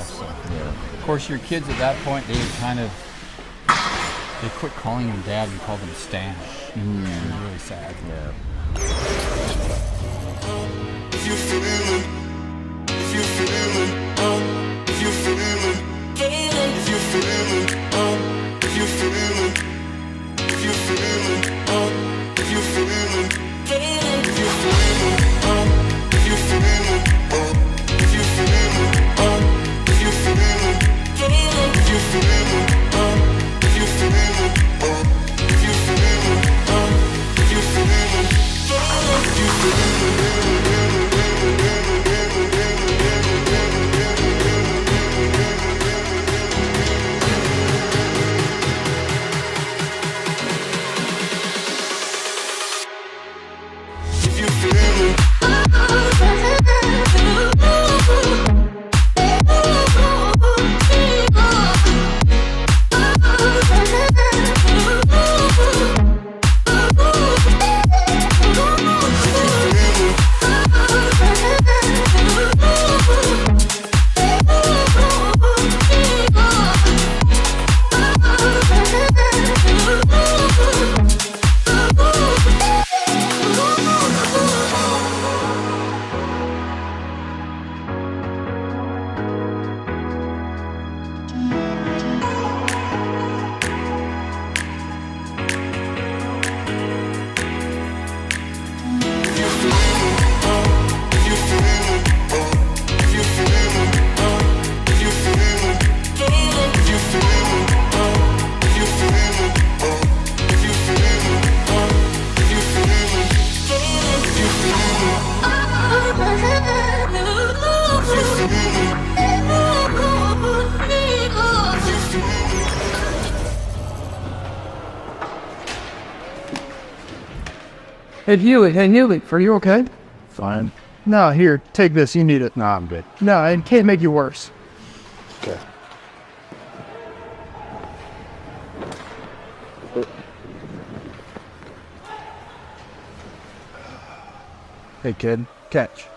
stuff. So, of course, your kids at that point, they quit calling him Dad and called him Stan. It was really sad. Yeah. If you feeling, if you feeling, if you feeling, if you feeling, if you feeling, if you feeling, if you feeling, if you feeling, if you feeling, if you feeling, if you feeling, if you feeling, if you feeling, if you feeling, if you feeling, if you Hey, Healy, are you okay? Fine. No, here, take this. You need it. No, I'm good. No, it can't make you worse. Okay. Hey, kid, catch.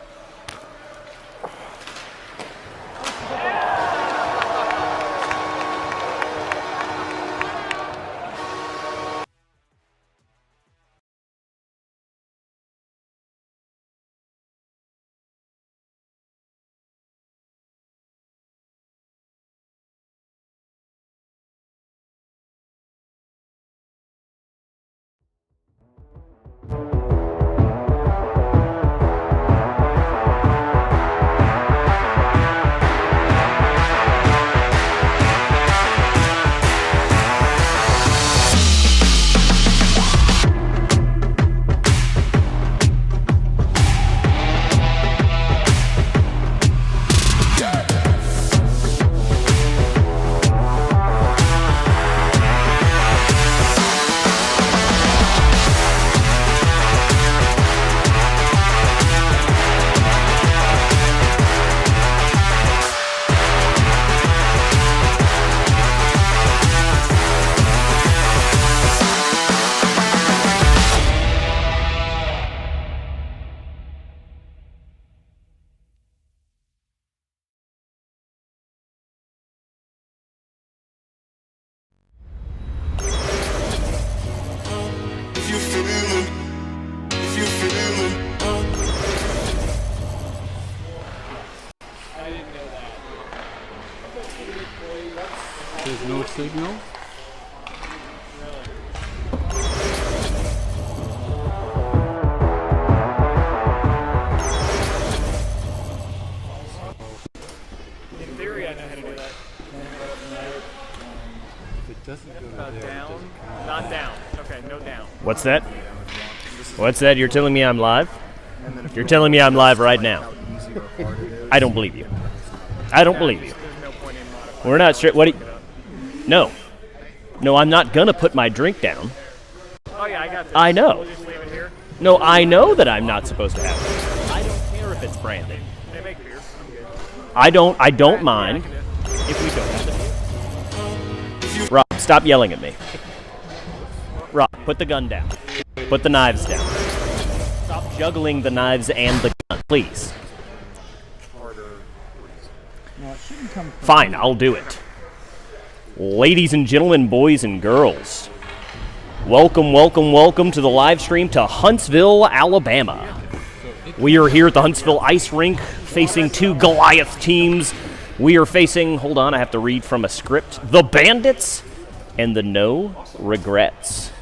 There's no signal. In theory, I know how to do that. If it doesn't go to there, it Down, doesn't count. not down. Okay, no down. What's that? What's that? You're telling me I'm live? You're telling me I'm live right now. I don't believe you. I don't believe you. There's no point in modifying. We're not sure. What? No. No, I'm not gonna put my drink down. Oh yeah, I got this. I know. We'll just leave it here. No, I know that I'm not supposed to have it. I don't care if it's branded. They make beer. I'm good. I don't mind Yeah, I can do it. if we don't have the beer. Rob, stop yelling at me. Rob, put the gun down. Put the knives down. Stop juggling the knives and the gun, please. Fine, I'll do it. Ladies and gentlemen, boys and girls, welcome, welcome, welcome to the live stream to Huntsville, Alabama. We are here at the Huntsville Ice Rink facing two Goliath teams. We are facing, hold on, I have to read from a script, the Bandits and the No Regrets.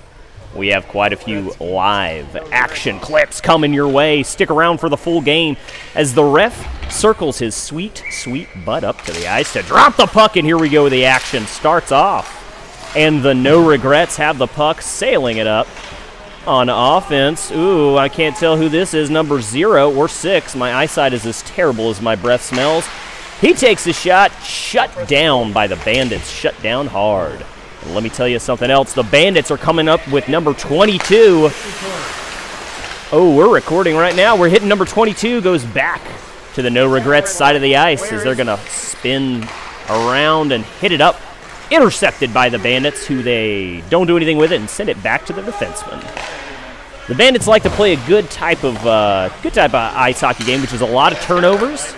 We have quite a few live action clips coming your way. Stick around for the full game as the ref circles his sweet, sweet butt up to the ice to drop the puck, and here we go. The action starts off, and the No Regrets have the puck, sailing it up on offense. Ooh, I can't tell who this is, number 0 or 6. My eyesight is as terrible as my breath smells. He takes a shot, shut down by the Bandits, shut down hard. And let me tell you something else. The Bandits are coming up with number 22. Oh, we're recording right now. We're hitting number 22, goes back to the No Regrets side of the ice as they're going to spin around and hit it up. Intercepted by the Bandits, who they don't do anything with it and send it back to the defenseman. The Bandits like to play a good type of ice hockey game, which is a lot of turnovers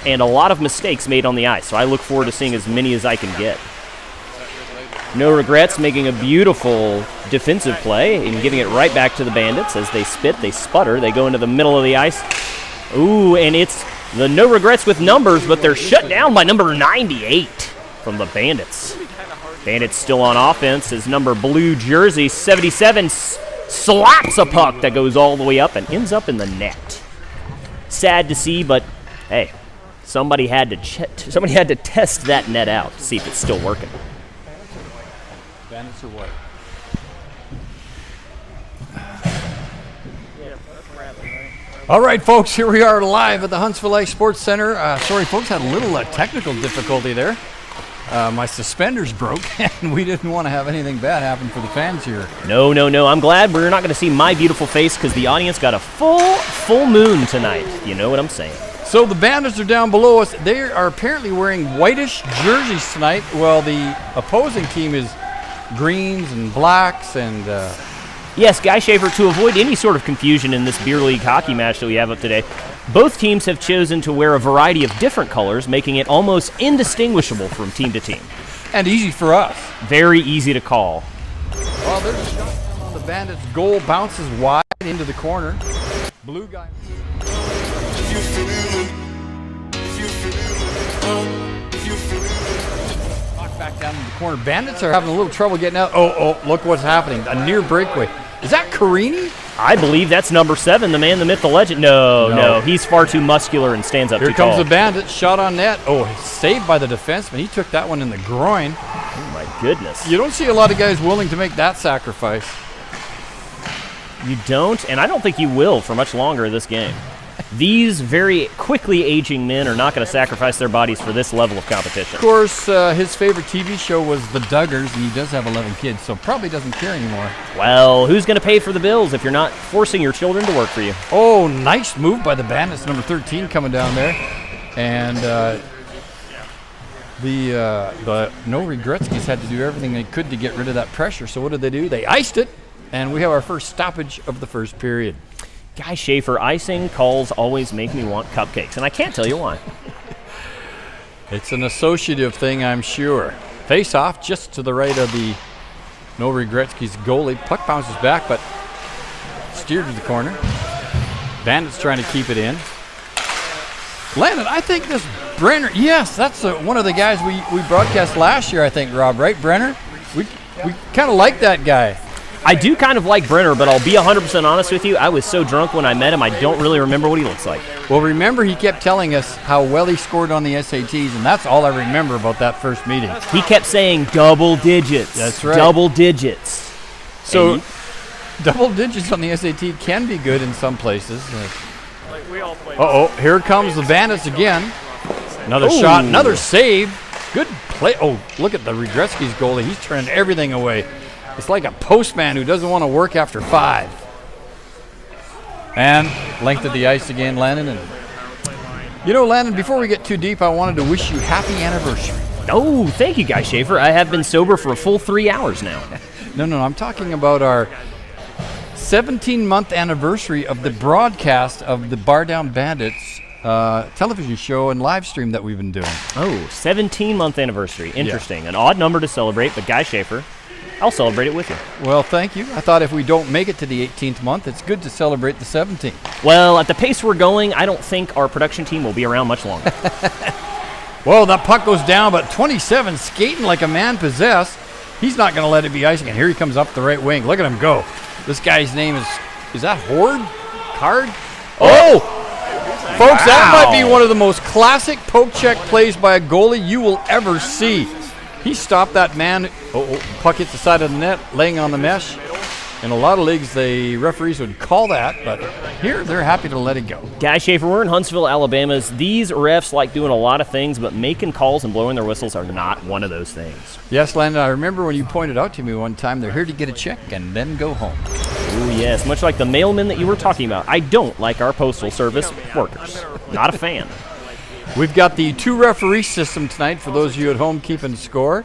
and a lot of mistakes made on the ice. So I look forward to seeing as many as I can get. No Regrets making a beautiful defensive play and giving it right back to the Bandits as they spit, they sputter, they go into the middle of the ice. Ooh, and it's the No Regrets with numbers, but they're shut down by number 98 from the Bandits. Bandits still on offense as number blue jersey 77 slaps a puck that goes all the way up and ends up in the net. Sad to see, but hey, somebody had to test that net out to see if it's still working. Bandits or what? All right, folks, here we are live at the Huntsville Ice Sports Center. Sorry, folks, had a little technical difficulty there. My suspenders broke, and we didn't want to have anything bad happen for the fans here. No. I'm glad we're not going to see my beautiful face because the audience got a full moon tonight. You know what I'm saying? So the Bandits are down below us. They are apparently wearing whitish jerseys tonight, while the opposing team is greens and blacks and... Yes, Guy Schaefer, to avoid any sort of confusion in this beer league hockey match that we have up today, both teams have chosen to wear a variety of different colors, making it almost indistinguishable from team to team. and easy for us. Very easy to call. Well, there's a shot on the Bandits' goal, bounces wide into the corner. Blue guy. If you feel it, if you feel it, if you feel it. Knocked back down in the corner. Bandits are having a little trouble getting out. Oh, look what's happening. A near breakaway. Is that Carini? I believe that's number 7, the man, the myth, the legend. No, he's far too muscular and stands up Here too tall. comes the Bandit, shot on net. Oh, saved by the defenseman. He took that one in the groin. Oh, my goodness. You don't see a lot of guys willing to make that sacrifice. You don't, and I don't think you will for much longer this game. These very quickly aging men are not going to sacrifice their bodies for this level of competition. Of course, his favorite TV show was The Duggars, and he does have 11 kids, so probably doesn't care anymore. Well, who's going to pay for the bills if you're not forcing your children to work for you? Oh, nice move by the Bandits, number 13 coming down there. And the No Regretzkys had to do everything they could to get rid of that pressure, so what did they do? They iced it, and we have our first stoppage of the first period. Guy Schaefer, icing calls always make me want cupcakes, and I can't tell you why. It's an associative thing, I'm sure. Face off just to the right of the No Regretzkys goalie. Puck bounces back, but steered to the corner. Bandits trying to keep it in. Landon, I think this Brenner, yes, that's one of the guys we broadcast last year, I think, Rob, right? Brenner? We kind of like that guy. I do kind of like Brenner, but I'll be 100% honest with you. I was so drunk when I met him, I don't really remember what he looks like. Well, remember he kept telling us how well he scored on the SATs, and that's all I remember about that first meeting. He kept saying double digits. That's right. Double digits. So, double digits on the SAT can be good in some places. Like we all play. Uh-oh, here comes the Bandits again. Another shot, another save. Good play. Oh, look at the Regretzkys goalie. He's turning everything away. It's like a postman who doesn't want to work after 5. And length of the ice again, Landon. And you know, Landon, before we get too deep, I wanted to wish you happy anniversary. Oh, thank you, Guy Schaefer. I have been sober for a full 3 hours now. No, I'm talking about our 17-month anniversary of the broadcast of the Bar Down Bandits television show and live stream that we've been doing. Oh, 17-month anniversary. Interesting. An odd number to celebrate, but Guy Schaefer, I'll celebrate it with you. Well, thank you. I thought if we don't make it to the 18th month, it's good to celebrate the 17th. Well, at the pace we're going, I don't think our production team will be around much longer. Well, that puck goes down, but 27 skating like a man possessed. He's not going to let it be icing, and here he comes up the right wing. Look at him go. This guy's name is that Horde? Card? Oh! Folks, that might be one of the most classic poke check plays by a goalie you will ever see. He stopped that man. Puck hits the side of the net, laying on the mesh. In a lot of leagues, the referees would call that, but here they're happy to let it go. Guy Schaefer, we're in Huntsville, Alabama. These refs like doing a lot of things, but making calls and blowing their whistles are not one of those things. Yes, Landon, I remember when you pointed out to me one time, they're here to get a check and then go home. Oh, yes, much like the mailman that you were talking about. I don't like our postal service workers. Not a fan. We've got the 2-referee system tonight for those of you at home keeping score,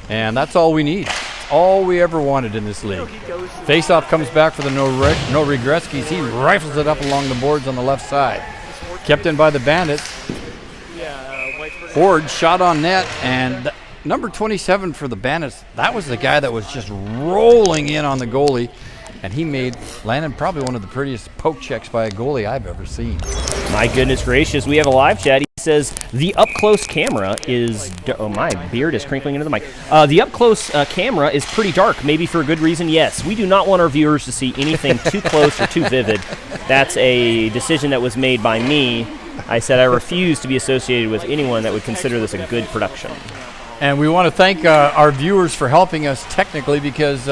and that's all we need. All we ever wanted in this league. Faceoff comes back for the No Regretzkys. He rifles it up along the boards on the left side. Kept in by the Bandits. Ford shot on net, and number 27 for the Bandits, that was the guy that was just rolling in on the goalie, and he made Landon probably one of the prettiest poke checks by a goalie I've ever seen. My goodness gracious, we have a live chat. He says the up-close camera is... Oh, my beard is crinkling into the mic. The up-close camera is pretty dark, maybe for a good reason. Yes, we do not want our viewers to see anything too close or too vivid. That's a decision that was made by me. I said I refuse to be associated with anyone that would consider this a good production. And we want to thank our viewers for helping us technically, because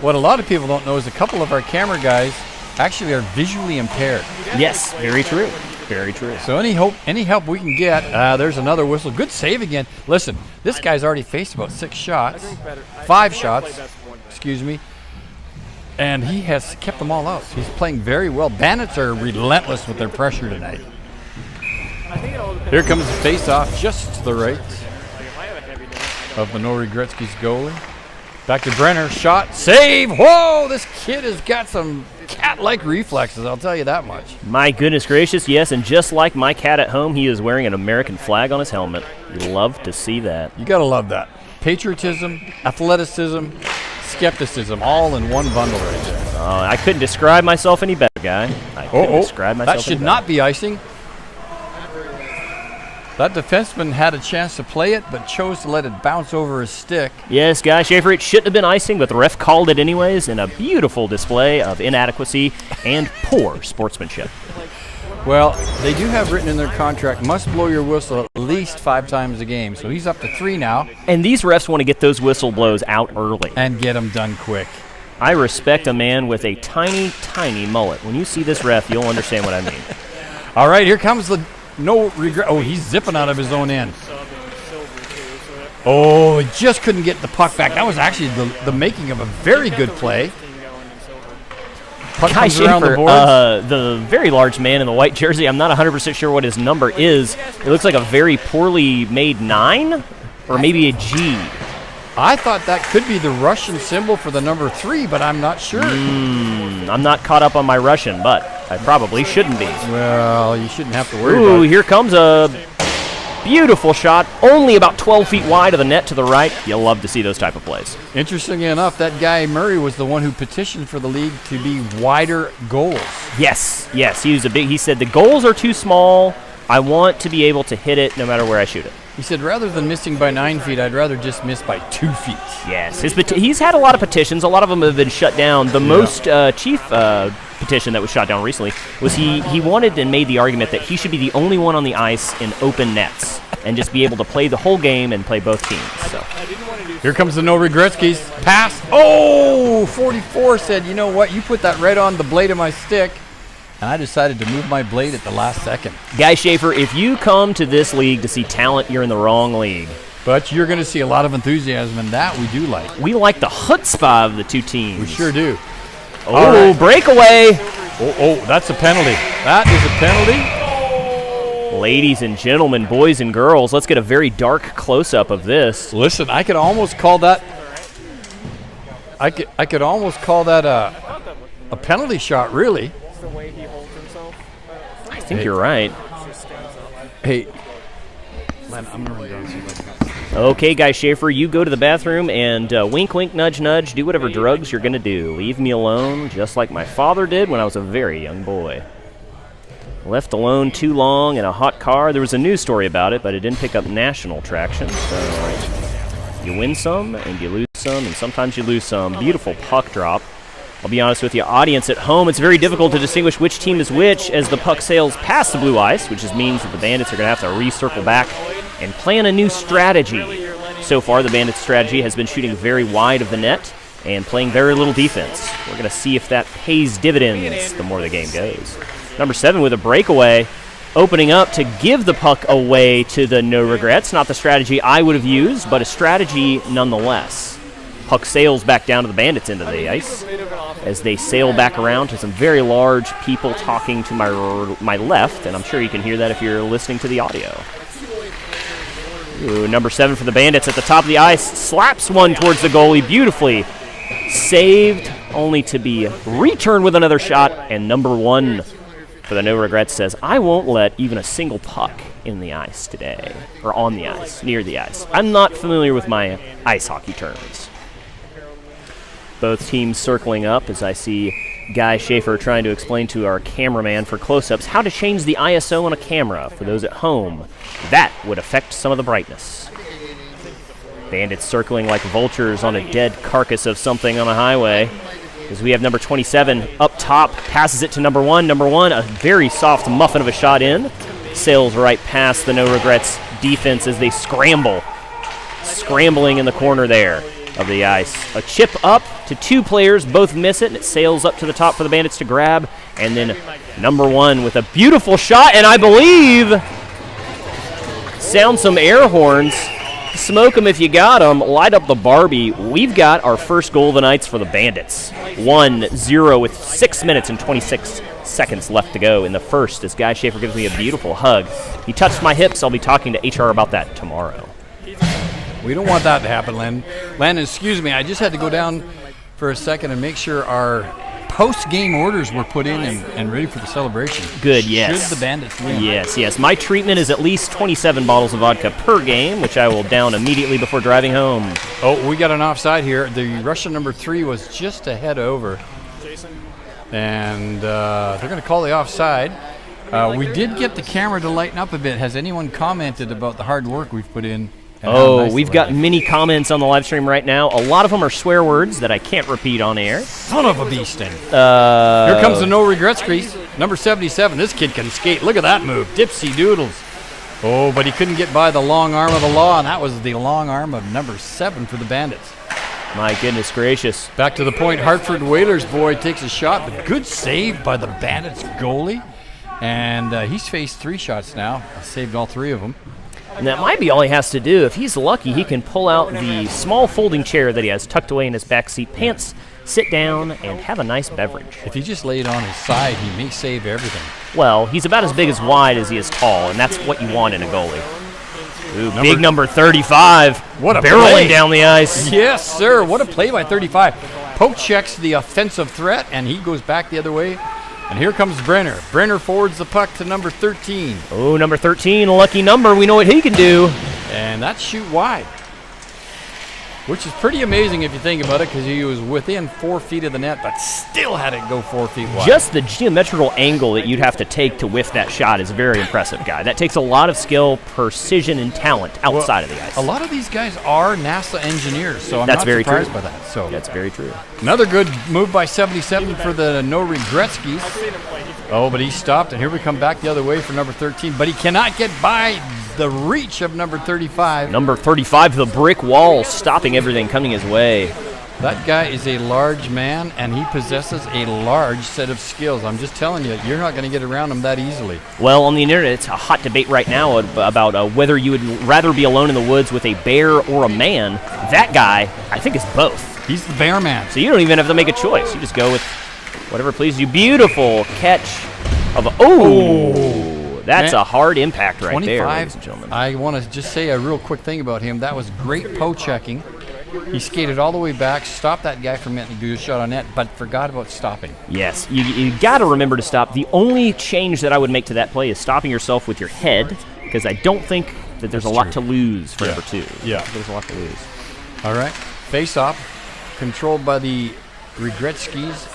what a lot of people don't know is a couple of our camera guys actually are visually impaired. Yes, very true. Very true. So any help we can get, there's another whistle. Good save again. Listen, this guy's already faced about 5 shots, excuse me, and he has kept them all out. He's playing very well. Bandits are relentless with their pressure tonight. Here comes the face-off just to the right of the No Regretzkys goalie. Back to Brenner, shot, save. Whoa, this kid has got some cat-like reflexes, I'll tell you that much. My goodness gracious, yes, and just like my cat at home, he is wearing an American flag on his helmet. You love to see that. You gotta love that. Patriotism, athleticism, skepticism, all in one bundle right there. I couldn't describe myself any better, Guy. I couldn't describe myself that should any better. not be icing. That defenseman had a chance to play it, but chose to let it bounce over his stick. Yes, Guy Schaefer, it shouldn't have been icing, but the ref called it anyways in a beautiful display of inadequacy and poor sportsmanship. Well, they do have written in their contract, must blow your whistle at least 5 times a game, so he's up to 3 now. And these refs want to get those whistle blows out early. And get them done quick. I respect a man with a tiny, tiny mullet. When you see this ref, you'll understand what I mean. All right, here comes the No Regret. Oh, he's zipping out of his own end. Oh, he just couldn't get the puck back. That was actually the making of a very good play. Puck Guy comes around the Schaefer, boards. the very large man in the white jersey, I'm not 100% sure what his number is. It looks like a very poorly made 9 or maybe a G. I thought that could be the Russian symbol for the number 3, but I'm not sure. I'm not caught up on my Russian, but I probably shouldn't be. Well, you shouldn't have to worry Ooh, about it. here comes a beautiful shot, only about 12 feet wide of the net to the right. You'll love to see those type of plays. Interestingly enough, that guy Murray was the one who petitioned for the league to be wider goals. Yes, he said the goals are too small. I want to be able to hit it no matter where I shoot it. He said, rather than missing by 9 feet, I'd rather just miss by 2 feet. Yes, he's had a lot of petitions. A lot of them have been shut down. The most chief petition that was shot down recently was he wanted and made the argument that he should be the only one on the ice in open nets and just be able to play the whole game and play both teams. So here comes the No Regretzkys. Pass. Oh, 44 said, you know what? You put that right on the blade of my stick. And I decided to move my blade at the last second. Guy Schaefer, if you come to this league to see talent, you're in the wrong league. But you're going to see a lot of enthusiasm, and that we do like. We like the chutzpah of the two teams. We sure do. Oh, right. Breakaway. Oh, that's a penalty. That is a penalty. Ladies and gentlemen, boys and girls, let's get a very dark close-up of this. Listen, I could almost call that I could almost call that a penalty shot, really. I think you're right. Hey, Len, I'm going to go see if Okay, Guy Schaefer, you go to the bathroom and wink, wink, nudge, nudge, do whatever drugs you're going to do. Leave me alone, just like my father did when I was a very young boy. Left alone too long in a hot car. There was a news story about it, but it didn't pick up national traction. So you win some, and you lose some, and sometimes you lose some. Beautiful puck drop. I'll be honest with you, audience at home, it's very difficult to distinguish which team is which as the puck sails past the blue ice, which means that the Bandits are going to have to recircle back and plan a new strategy. So far, the Bandits' strategy has been shooting very wide of the net and playing very little defense. We're going to see if that pays dividends the more the game goes. Number 7 with a breakaway, opening up to give the puck away to the No Regrets. Not the strategy I would have used, but a strategy nonetheless. Puck sails back down to the Bandits' end of the ice as they sail back around to some very large people talking to my left, and I'm sure you can hear that if you're listening to the audio. Ooh, number 7 for the Bandits at the top of the ice, slaps one towards the goalie beautifully. Saved, only to be returned with another shot, and number 1 for the No Regrets says, I won't let even a single puck in the ice today, or on the ice, near the ice. I'm not familiar with my ice hockey terms. Both teams circling up as I see Guy Schaefer trying to explain to our cameraman for close-ups how to change the ISO on a camera. For those at home, that would affect some of the brightness. Bandits circling like vultures on a dead carcass of something on a highway. As we have number 27 up top, passes it to number 1. Number 1, a very soft muffin of a shot in. Sails right past the No Regrets defense as they scramble. Scrambling in the corner there of the ice. A chip up to 2 players, both miss it, and it sails up to the top for the Bandits to grab. And then number 1 with a beautiful shot, and I believe sound some air horns. Smoke them if you got them. Light up the Barbie. We've got our first goal of the nights for the Bandits. 1-0 with 6 minutes and 26 seconds left to go in the first as Guy Schaefer gives me a beautiful hug. He touched my hips. I'll be talking to HR about that tomorrow. We don't want that to happen, Len. Len, excuse me, I just had to go down for a second and make sure our post-game orders were put in and ready for the celebration. Good, yes. Should the Bandits win. Yes. My treatment is at least 27 bottles of vodka per game, which I will down immediately before driving home. Oh, we got an offside here. The Russian number 3 was just a head over. And they're going to call the offside. We did get the camera to lighten up a bit. Has anyone commented about the hard work we've put in? Oh, we've got many comments on the live stream right now. A lot of them are swear words that I can't repeat on air. Son of a beasting. Here comes the No Regretzkys, number 77. This kid can skate. Look at that move. Dipsy doodles. Oh, but he couldn't get by the long arm of the law, and that was the long arm of number 7 for the Bandits. My goodness gracious. Back to the point, Hartford Whalers boy takes a shot, but good save by the Bandits goalie. And he's faced 3 shots now. Saved all 3 of them. And that might be all he has to do. If he's lucky, he can pull out the small folding chair that he has tucked away in his backseat pants, sit down, and have a nice beverage. If he just laid on his side, he may save everything. Well, he's about as big as wide as he is tall, and that's what you want in a goalie. Ooh, big number 35. What a barreling play. Down the ice. Yes, sir. What a play by 35. Poke checks the offensive threat, and he goes back the other way. And here comes Brenner. Brenner forwards the puck to number 13. Oh, number 13, a lucky number. We know what he can do. And that's shoot wide. Which is pretty amazing if you think about it, because he was within 4 feet of the net, but still had it go 4 feet wide. Just the geometrical angle that you'd have to take to whiff that shot is very impressive, guy. That takes a lot of skill, precision, and talent outside of the ice. A lot of these guys are NASA engineers, so I'm That's not very surprised true. by that. So That's very true. another good move by 77 for the No Regretzkys. Oh, but he stopped, and here we come back the other way for number 13, but he cannot get by the reach of number 35. Number 35, the brick wall, stopping everything coming his way. That guy is a large man, and he possesses a large set of skills. I'm just telling you, you're not going to get around him that easily. Well, on the internet, it's a hot debate right now about whether you would rather be alone in the woods with a bear or a man. That guy, I think, is both. He's the bear man. So you don't even have to make a choice. You just go with whatever pleases you. Beautiful catch of that's a hard impact right there, ladies and gentlemen. I want to just say a real quick thing about him. That was great poke checking. He skated all the way back, stopped that guy from getting to do a shot on net, but forgot about stopping. Yes, you got to remember to stop. The only change that I would make to that play is stopping yourself with your head, because I don't think that there's a lot to lose for number 2. Yeah. There's a lot to lose. All right. Face-off, controlled by the Regretzkys,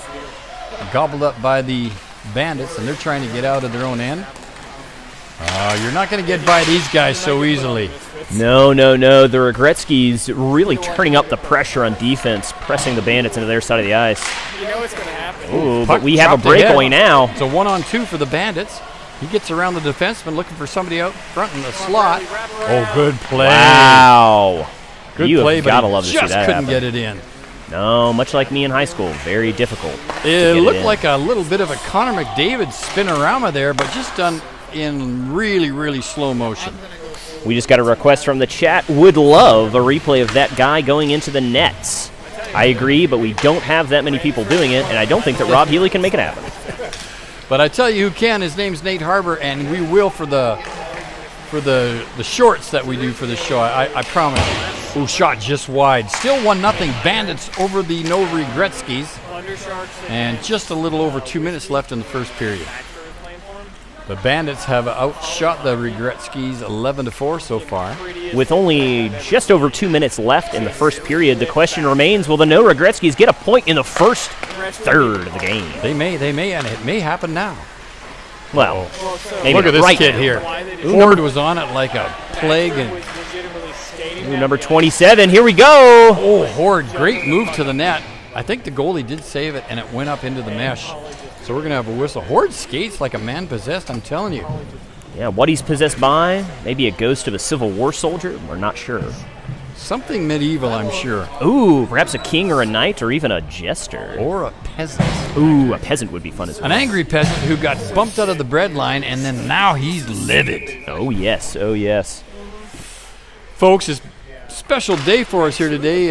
gobbled up by the Bandits, and they're trying to get out of their own end. You're not going to get by these guys so easily. No. The Regretzkys really turning up the pressure on defense, pressing the Bandits into their side of the ice. You know what's going to happen. Ooh, Puck but we have a chopped breakaway ahead. now. It's a 1-on-2 for the Bandits. He gets around the defenseman looking for somebody out front in the slot. Oh, good play. Wow. Good You play, have but got to he love to see just that couldn't happen. get it in. No, much like me in high school, very difficult. It get looked in. like a little bit of a Connor McDavid spinorama there, but just done in really, really slow motion. We just got a request from the chat. Would love a replay of that guy going into the nets. I agree, but we don't have that many people doing it, and I don't think that Rob Healy can make it happen. But I tell you who can. His name's Nate Harbour, and we will for the shorts that we do for the show. I promise you. Ooh, shot just wide. Still 1-0 Bandits over the No Regretzkys. And just a little over 2 minutes left in the first period. The Bandits have outshot the Regretzkys 11-4 so far. With only just over 2 minutes left in the first period, the question remains, will the No Regretzkys get a point in the first third of the game? They may, and it may happen now. Well, maybe Look at this right kid now. here. Ford was on it like a plague. And Ooh, number 27, here we go. oh, Horde, great move to the net. I think the goalie did save it, and it went up into the mesh. So we're going to have a whistle. Horde skates like a man possessed, I'm telling you. Yeah, what he's possessed by, maybe a ghost of a Civil War soldier, we're not sure. Something medieval, I'm sure. Ooh, perhaps a king or a knight or even a jester. Or a peasant. Ooh, a peasant would be fun as well. An angry peasant who got bumped out of the bread line, and then now he's livid. Oh, yes. Oh, yes. Folks, it's a special day for us here today.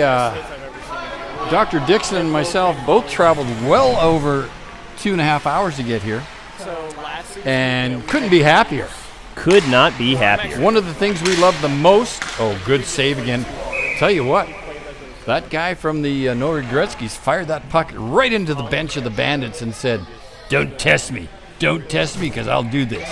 Dr. Dixon and myself both traveled well over 2.5 hours to get here, and couldn't be happier. Could not be happier. One of the things we love the most, oh, good save again. Tell you what, that guy from the No Regretzkys fired that puck right into the bench of the Bandits and said, "Don't test me, because I'll do this."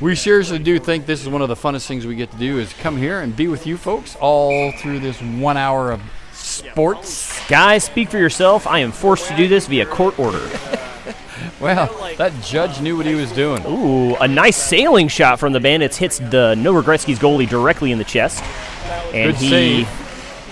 We seriously do think this is one of the funnest things we get to do, is come here and be with you folks all through this 1 hour of sports. Guys, speak for yourself. I am forced to do this via court order. Well, that judge knew what he was doing. Ooh, a nice sailing shot from the Bandits hits the No Regretzkys goalie directly in the chest. And Good save.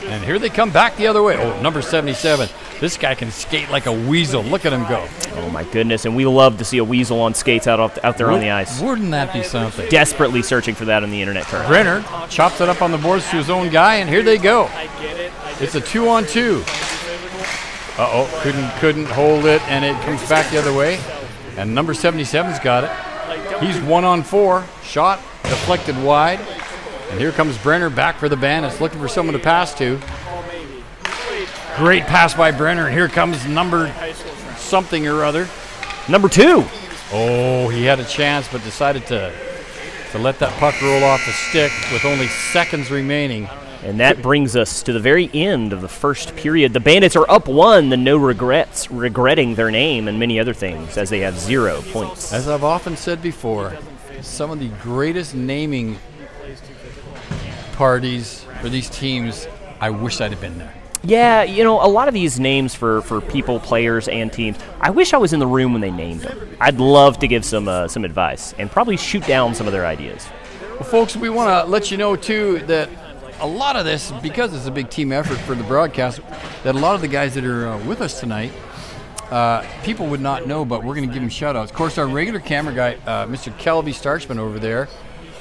And here they come back the other way. Oh, number 77. This guy can skate like a weasel. Look at him go. Oh, my goodness. And we love to see a weasel on skates out there on the ice. Wouldn't that be something? Desperately searching for that on the internet currently. Brenner chops it up on the boards to his own guy, and here they go. It's a 2-on-2. Uh-oh, couldn't hold it, and it comes back the other way. And number 77's got it. He's 1-on-4. Shot deflected wide. And here comes Brenner back for the Bandits, looking for someone to pass to. Great pass by Brenner, and here comes number something or other. Number 2. Oh, he had a chance, but decided to let that puck roll off the stick with only seconds remaining. And that brings us to the very end of the first period. The Bandits are up 1, the No Regrets, regretting their name and many other things, as they have 0 points. As I've often said before, some of the greatest naming parties for these teams, I wish I'd have been there. Yeah, you know, a lot of these names for people, players, and teams, I wish I was in the room when they named them. I'd love to give some advice and probably shoot down some of their ideas. Well, folks, we want to let you know, too, that a lot of this, because it's a big team effort for the broadcast, that a lot of the guys that are with us tonight, people would not know, but we're going to give them shout-outs. Of course, our regular camera guy, Mr. Kelby Starchman over there,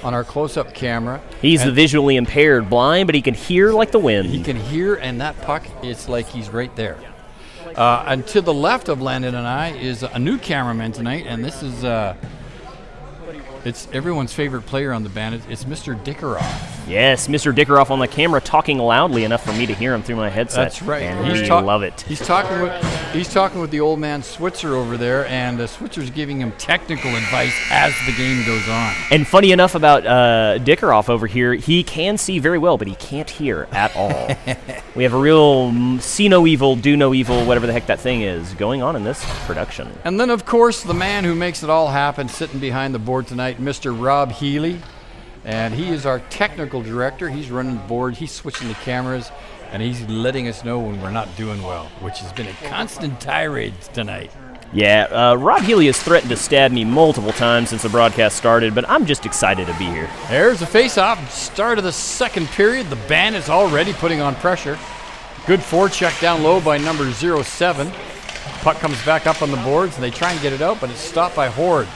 on our close-up camera. He's the visually impaired, blind, but he can hear like the wind. He can hear, and that puck, it's like he's right there. And to the left of Landon and I is a new cameraman tonight, and this is it's everyone's favorite player on the Bandits. It's Mr. Dickeroff. Yes, Mr. Dickeroff on the camera talking loudly enough for me to hear him through my headset. That's right. And we love it. He's talking with the old man Switzer over there, and Switzer's giving him technical advice as the game goes on. And funny enough about Dickeroff over here, he can see very well, but he can't hear at all. We have a real see no evil, do no evil, whatever the heck that thing is, going on in this production. And then, of course, the man who makes it all happen, sitting behind the board tonight, Mr. Rob Healy. And he is our technical director. He's running the board, he's switching the cameras, and he's letting us know when we're not doing well, which has been a constant tirade tonight. Yeah, Rob Healy has threatened to stab me multiple times since the broadcast started, but I'm just excited to be here. There's a face-off, start of the second period. The band is already putting on pressure. Good forecheck down low by number 07. Puck comes back up on the boards, and they try and get it out, but it's stopped by Horde.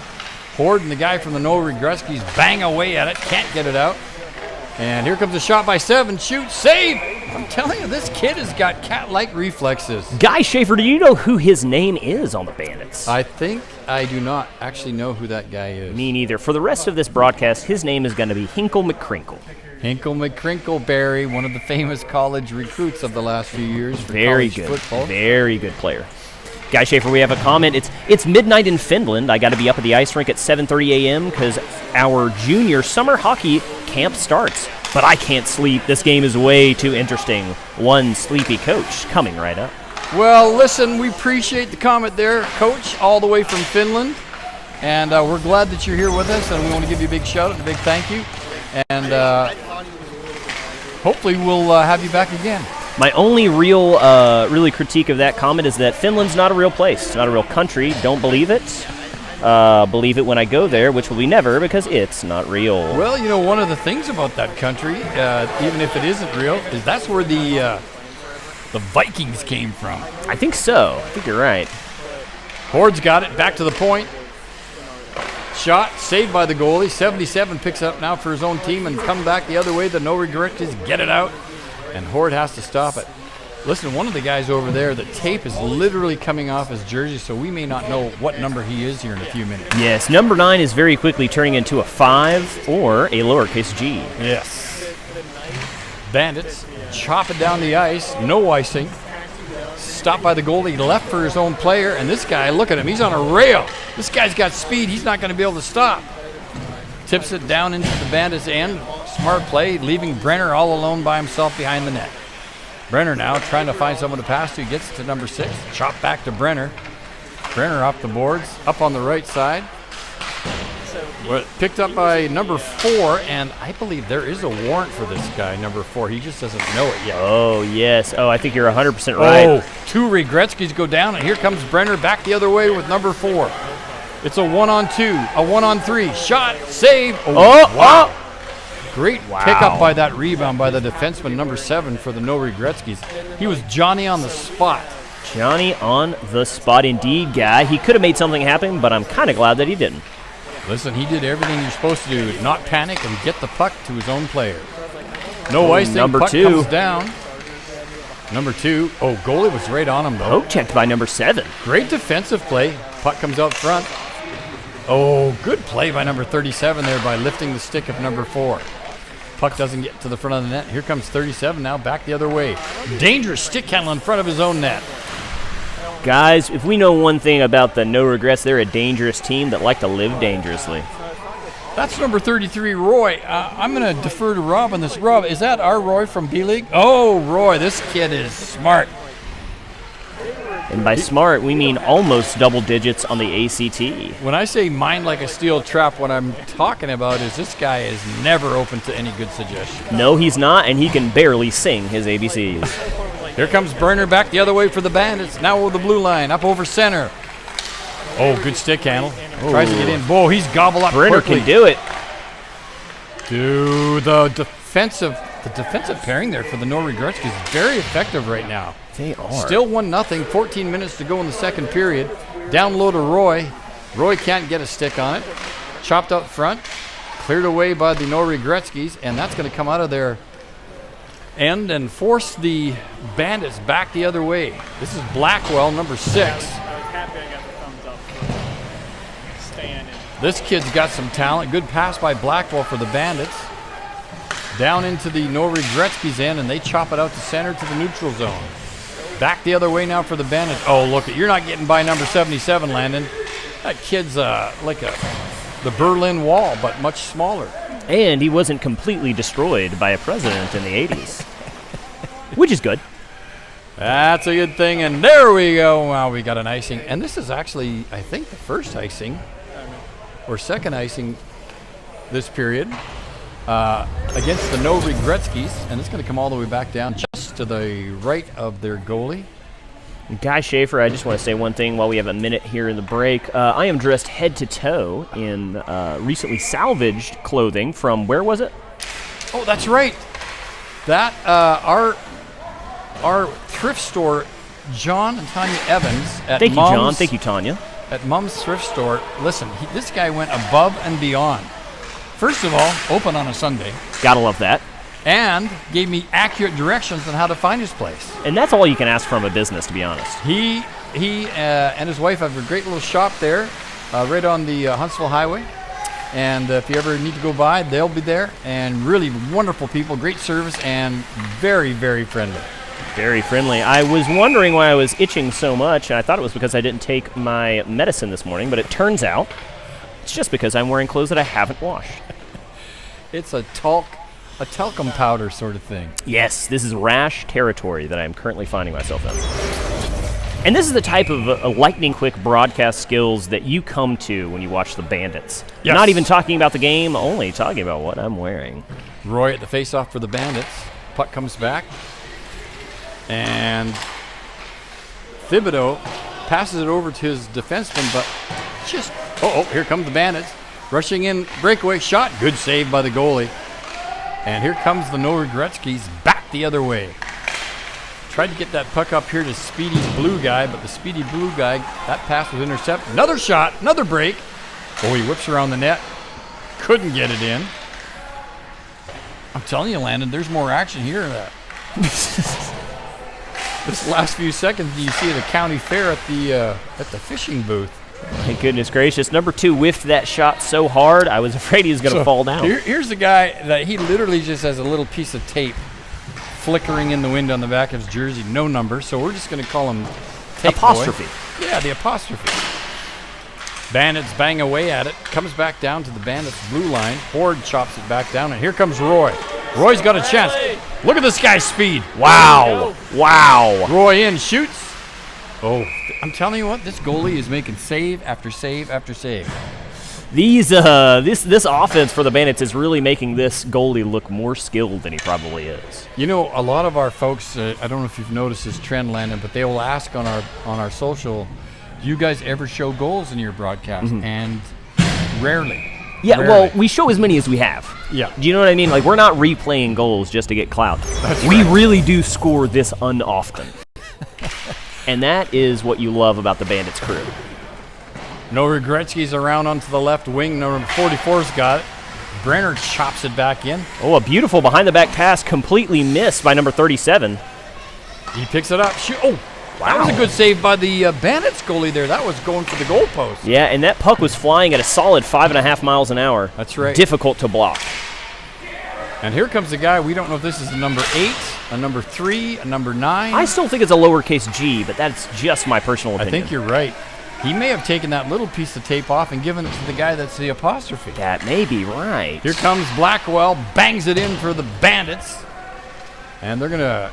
Horde and the guy from the No Regretzkys bang away at it, can't get it out. And here comes a shot by 7, shoot, save! I'm telling you, this kid has got cat-like reflexes. Guy Schaefer, do you know who his name is on the Bandits? I think I do not actually know who that guy is. Me neither. For the rest of this broadcast, his name is going to be Hinkle McCrinkle. Hinkle McCrinkleberry, one of the famous college recruits of the last few years for Very college good. football. Very good player. Guy Schaefer, we have a comment. It's midnight in Finland. I got to be up at the ice rink at 7:30 a.m. because our junior summer hockey camp starts. But I can't sleep. This game is way too interesting. One sleepy coach coming right up. Well, listen, we appreciate the comment there, Coach, all the way from Finland. And we're glad that you're here with us, and we want to give you a big shout out and a big thank you. And hopefully we'll have you back again. My only really critique of that comment is that Finland's not a real place. It's not a real country. Don't believe it. Believe it when I go there, which will be never because it's not real. Well, you know, one of the things about that country, even if it isn't real, is that's where the Vikings came from. I think so. I think you're right. Horde's got it. Back to the point. Shot, saved by the goalie. 77 picks up now for his own team and come back the other way. The No Regretzkys get it out. And Horde has to stop it. Listen, one of the guys over there, the tape is literally coming off his jersey, so we may not know what number he is here in a few minutes. Yes, number 9 is very quickly turning into a 5 or a lowercase g. Yes. Bandits chop it down the ice, no icing. Stopped by the goalie, left for his own player, and this guy, look at him, he's on a rail. This guy's got speed, he's not going to be able to stop. Tips it down into the Bandits' end. Smart play, leaving Brenner all alone by himself behind the net. Brenner now trying to find someone to pass to. Gets to number 6. Chop back to Brenner. Brenner off the boards, up on the right side. Picked up by number 4, and I believe there is a warrant for this guy, number 4. He just doesn't know it yet. Oh, yes. Oh, I think you're 100% right. Oh, 2 Regretzkys go down, and here comes Brenner back the other way with number 4. It's a 1-on-2, a 1-on-3. Shot, save. Oh, wow. Great pickup by that rebound by the defenseman, number 7, for the No Regretzkys. He was Johnny on the spot. Johnny on the spot indeed, Guy. He could have made something happen, but I'm kind of glad that he didn't. Listen, he did everything you're supposed to do. Not panic and get the puck to his own player. No icing, number puck 2 comes down. Number 2. Oh, goalie was right on him, though. Poke checked by number 7. Great defensive play. Puck comes out front. Oh, good play by number 37 there by lifting the stick of number 4. Puck doesn't get to the front of the net. Here comes 37 now, back the other way. Dangerous stick handle in front of his own net. Guys, if we know one thing about the No Regrets, they're a dangerous team that like to live dangerously. That's number 33, Roy. I'm going to defer to Rob on this. Rob, is that our Roy from B-League? Oh, Roy, this kid is smart. And by smart, we mean almost double digits on the ACT. When I say mind like a steel trap, what I'm talking about is this guy is never open to any good suggestions. No, he's not, and he can barely sing his ABCs. Here comes Burner back the other way for the Bandits. Now over the blue line, up over center. Oh, good stick handle. Tries to get in. Whoa, he's gobbled up Brenner quickly. can do it. Dude, the defensive pairing there for the No Regretzkys is very effective right now. They are. Still 1-0, 14 minutes to go in the second period. Down low to Roy. Roy can't get a stick on it. Chopped up front. Cleared away by the No Regretzkys, and that's going to come out of their end and force the Bandits back the other way. This is Blackwell, number 6. This kid's got some talent. Good pass by Blackwell for the Bandits. down into the No Regretzkys end, and they chop it out to center to the neutral zone. Back the other way now for the Bandits. Oh, look, you're not getting by number 77, Landon. That kid's like the Berlin Wall, but much smaller. And he wasn't completely destroyed by a president in the 80s, which is good. That's a good thing, and there we go. Wow, we got an icing. And this is actually, I think, the first icing or second icing this period against the No Regretzkys, and it's going to come all the way back down just to the right of their goalie. Guy Schaefer, I just want to say one thing while we have a minute here in the break. I am dressed head to toe in recently salvaged clothing from, where was it? Oh, that's right. That our thrift store, John and Tanya Evans at Thank you, Mom's, John. Thank you, Tanya. At Mom's thrift store. Listen, this guy went above and beyond. First of all, open on a Sunday, Gotta love that. and gave me accurate directions on how to find his place. And that's all you can ask from a business, to be honest. He and his wife have a great little shop there, right on the Huntsville Highway. And if you ever need to go by, they'll be there. And really wonderful people, great service, and very, very friendly. Very friendly. I was wondering why I was itching so much, and I thought it was because I didn't take my medicine this morning, but it turns out it's just because I'm wearing clothes that I haven't washed. It's a talcum powder sort of thing. Yes, this is rash territory that I am currently finding myself in. And this is the type of lightning-quick broadcast skills that you come to when you watch the Bandits. Yes. Not even talking about the game, only talking about what I'm wearing. Roy at the face-off for the Bandits. Puck comes back. And Thibodeau passes it over to his defenseman, but just... Oh, here come the Bandits. Rushing in, breakaway shot. Good save by the goalie. And here comes the No Regretzkys back the other way. Tried to get that puck up here to Speedy Blue guy, but the Speedy Blue guy, that pass was intercepted. Another shot, another break. Oh, he whips around the net. Couldn't get it in. I'm telling you, Landon, there's more action here. This last few seconds, you see the county fair at the fishing booth. My goodness gracious. Number 2 whiffed that shot so hard, I was afraid he was going to fall down. Here's the guy that he literally just has a little piece of tape flickering in the wind on the back of his jersey, no number, so we're just going to call him Tape Apostrophe. Boy. Yeah, the apostrophe. Bandits bang away at it, comes back down to the Bandits' blue line. Horde chops it back down, and here comes Roy. Roy's got a chance. Look at this guy's speed. Wow. Wow. Roy in, shoots. Oh, I'm telling you what, this goalie is making save after save after save. This offense for the Bandits is really making this goalie look more skilled than he probably is. You know, a lot of our folks, I don't know if you've noticed this trend, Landon, but they will ask on our social, do you guys ever show goals in your broadcast? And rarely. Yeah, Rarely. well, we show as many as we have. Yeah. Do you know what I mean? Like, we're not replaying goals just to get clout. We really do score this unoften. And that is what you love about the Bandits crew. No Regretzky's around onto the left wing. Number 44's got it. Brenner chops it back in. Oh, a beautiful behind-the-back pass completely missed by number 37. He picks it up. Oh, that was a good save by the Bandits goalie there. That was going for the goalpost. Yeah, and that puck was flying at a solid 5.5 miles an hour. That's right. Difficult to block. And here comes the guy. We don't know if this is a number 8, a number 3, a number 9. I still think it's a lowercase g, but that's just my personal opinion. I think you're right. He may have taken that little piece of tape off and given it to the guy that's the apostrophe. That may be right. Here comes Blackwell, bangs it in for the Bandits. And they're going to...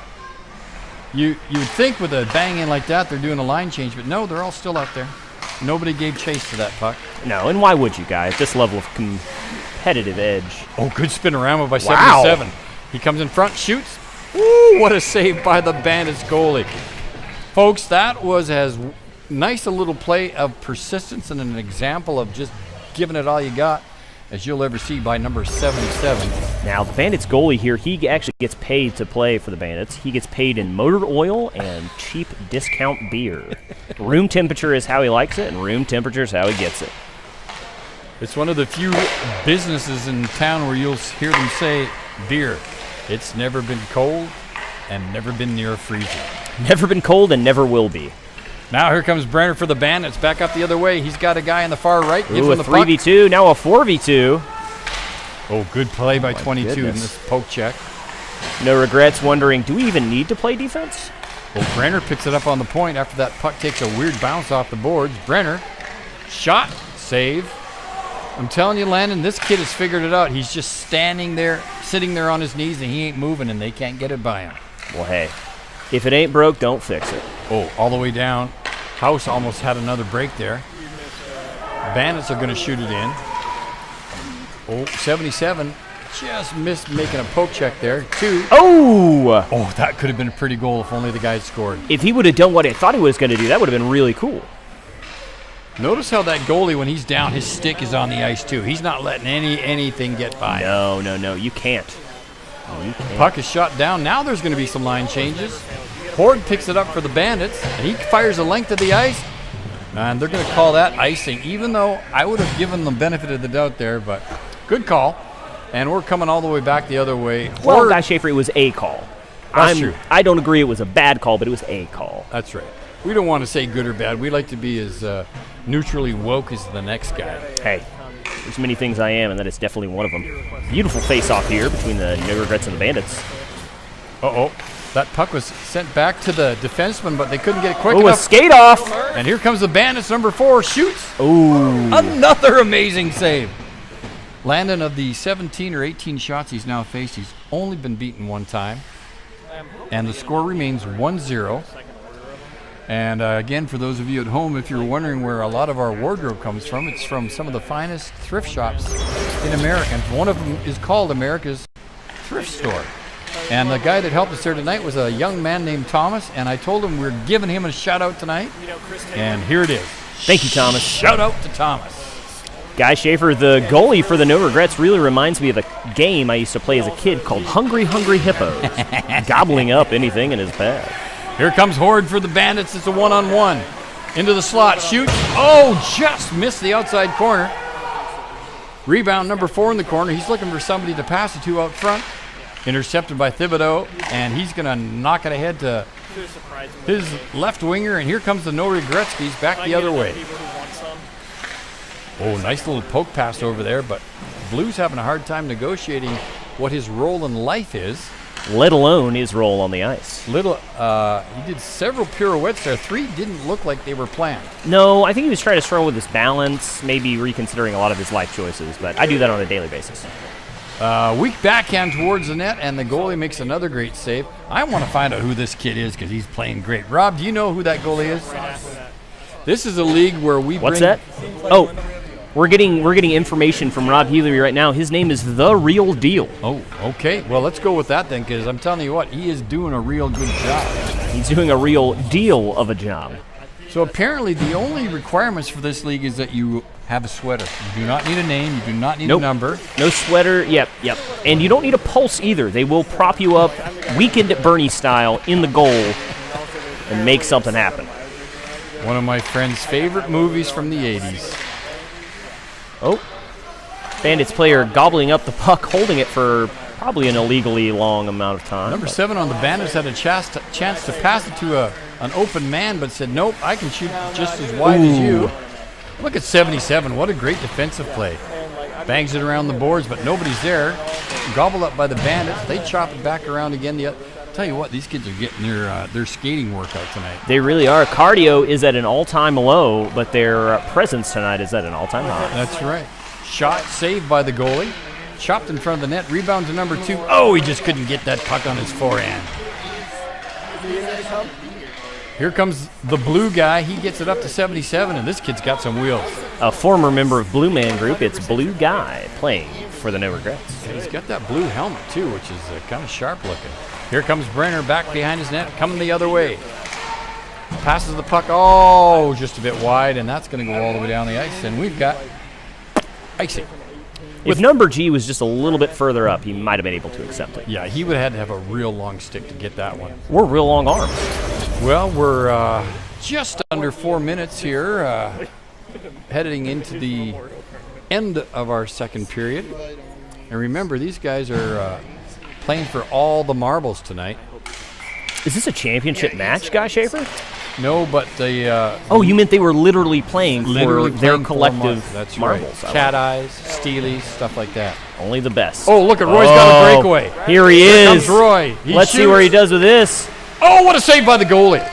You would think with a bang in like that, they're doing a line change, but no, they're all still out there. Nobody gave chase to that puck. No, and why would you, guys? At this level of competitive edge. Oh, good spinorama by 77. He comes in front, shoots. Ooh, what a save by the Bandits goalie. Folks, that was as nice a little play of persistence and an example of just giving it all you got as you'll ever see by number 77. Now, the Bandits goalie here, he actually gets paid to play for the Bandits. He gets paid in motor oil and cheap discount beer. Room temperature is how he likes it, and room temperature is how he gets it. It's one of the few businesses in town where you'll hear them say, beer. It's never been cold and never been near freezing. Never been cold and never will be. Now here comes Brenner for the Bandits. Back up the other way. He's got a guy on the far right. Gives Ooh, him a the puck. 3v2, now a 4v2. Oh, good play by 22 in goodness. this poke check. No regrets, wondering, do we even need to play defense? Well, Brenner picks it up on the point after that puck takes a weird bounce off the boards. Brenner, shot, save. I'm telling you, Landon, this kid has figured it out. He's just standing there, sitting there on his knees, and he ain't moving, and they can't get it by him. Well, hey, if it ain't broke, don't fix it. Oh, all the way down. House almost had another break there. Bandits are going to shoot it in. Oh, 77 just missed making a poke check there. 2. Oh! Oh, that could have been a pretty goal if only the guy had scored. If he would have done what I thought he was going to do, that would have been really cool. Notice how that goalie, when he's down, his stick is on the ice too. He's not letting anything get by him. No, you can't. Puck is shot down. Now there's going to be some line changes. Horde picks it up for the Bandits, and he fires the length of the ice. And they're going to call that icing, even though I would have given them benefit of the doubt there, but good call. And we're coming all the way back the other way. Well, Horde- Guy Schaefer, it was a call. That's true. I don't agree it was a bad call, but it was a call. That's right. We don't want to say good or bad. We like to be as neutrally woke as the next guy. Hey, there's many things I am, and that is definitely one of them. Beautiful face-off here between the No Regrets and the Bandits. Uh-oh. That puck was sent back to the defenseman, but they couldn't get it quick Oh, a enough. skate off! And here comes the Bandits, number 4, shoots. Ooh. Another amazing save. Landon, of the 17 or 18 shots he's now faced, he's only been beaten one time. And the score remains 1-0. And again, for those of you at home, if you're wondering where a lot of our wardrobe comes from, it's from some of the finest thrift shops in America. And one of them is called America's Thrift Store. And the guy that helped us there tonight was a young man named Thomas, and I told him we're giving him a shout out tonight. And here it is. Thank you, Thomas. Shout out to Thomas. Guy Schaefer, the goalie for the No Regrets, really reminds me of a game I used to play as a kid called Hungry Hungry Hippos, gobbling up anything in his path. Here comes Horde for the Bandits. It's a one-on-one. Into the slot, shoot. Oh, just missed the outside corner. Rebound number 4 in the corner. He's looking for somebody to pass it to out front. Intercepted by Thibodeau, and he's going to knock it ahead to his left winger, and here comes the No Regretzkys back the other way. Oh, nice little poke pass over there, but Blue's having a hard time negotiating what his role in life is. Let alone his role on the ice. He did several pirouettes there. 3 didn't look like they were planned. No, I think he was trying to struggle with his balance, maybe reconsidering a lot of his life choices, but I do that on a daily basis. Weak backhand towards the net, and the goalie makes another great save. I want to find out who this kid is because he's playing great. Rob, do you know who that goalie is? This is a league where we What's bring... that? Oh, we're getting information from Rob Healy right now. His name is The Real Deal. Oh, okay. Well, let's go with that then, because I'm telling you what, he is doing a real good job. He's doing a real deal of a job. So apparently the only requirements for this league is that you have a sweater. You do not need a name. You do not need a number. No sweater. Yep. And you don't need a pulse either. They will prop you up, Weekend at Bernie style, in the goal and make something happen. One of my friend's favorite movies from the 80s. Oh. Bandits player gobbling up the puck, holding it for probably an illegally long amount of time. Number 7 on the Bandits had a chance to pass it to an open man, but said, nope, I can shoot just as wide as you. Look at 77. What a great defensive play. Bangs it around the boards, but nobody's there. Gobbled up by the Bandits. They chop it back around again. Tell you what, these kids are getting their skating workout tonight. They really are. Cardio is at an all-time low, but their presence tonight is at an all-time high. That's right. Shot saved by the goalie. Chopped in front of the net. Rebound to number 2. Oh, he just couldn't get that puck on his forehand. Here comes the blue guy. He gets it up to 77, and this kid's got some wheels. A former member of Blue Man Group, it's Blue Guy playing for the No Regrets. He's got that blue helmet, too, which is kind of sharp looking. Here comes Brenner back behind his net, coming the other way. Passes the puck, just a bit wide, and that's going to go all the way down the ice, and we've got icing. If number G was just a little bit further up, he might have been able to accept it. Yeah, he would have had to have a real long stick to get that one. Or real long arms. Well, we're just under 4 minutes here, heading into the end of our second period. And remember, these guys are playing for all the marbles tonight. Is this a championship match, Guy Schaefer? No, but the Oh, you meant they were literally playing literally for their playing full collective month. That's marbles. right. Cat eyes, steelies, stuff like that. Only the best. Oh, look at Roy's got a breakaway. Here he Here is. comes Roy. Let's see where he does with this. Oh, what a save by the goalie!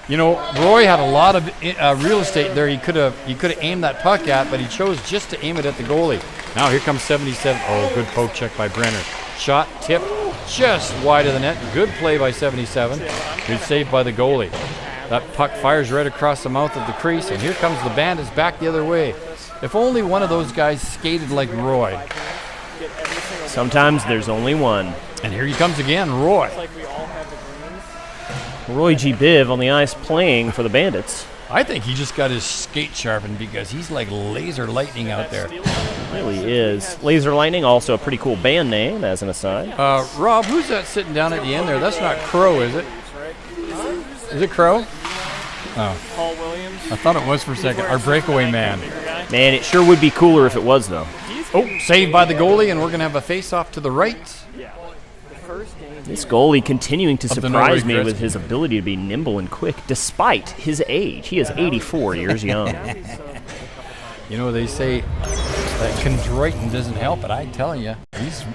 You know, Roy had a lot of real estate there. He could have aimed that puck at, but he chose just to aim it at the goalie. Now here comes 77. Oh, good poke check by Brenner. Shot, tip, just wide of the net. Good play by 77. Good save by the goalie. That puck fires right across the mouth of the crease, and here comes the Bandits back the other way. If only one of those guys skated like Roy. Sometimes there's only one. And here he comes again, Roy. Roy G. Biv on the ice playing for the Bandits. I think he just got his skate sharpened because he's like laser lightning out there. Really is. Laser Lightning, also a pretty cool band name, as an aside. Rob, who's that sitting down at the end there? That's not Crow, is it? Is it Crow? Oh. Paul Williams. I thought it was for a second. Our breakaway man. Man, it sure would be cooler if it was, though. Oh, saved by the goalie, and we're going to have a face-off to the right. This goalie continuing to Of the surprise No me with Regretzkys. his ability to be nimble and quick, despite his age. He is 84 years young. You know, they say that chondroitin doesn't help, but I tell you,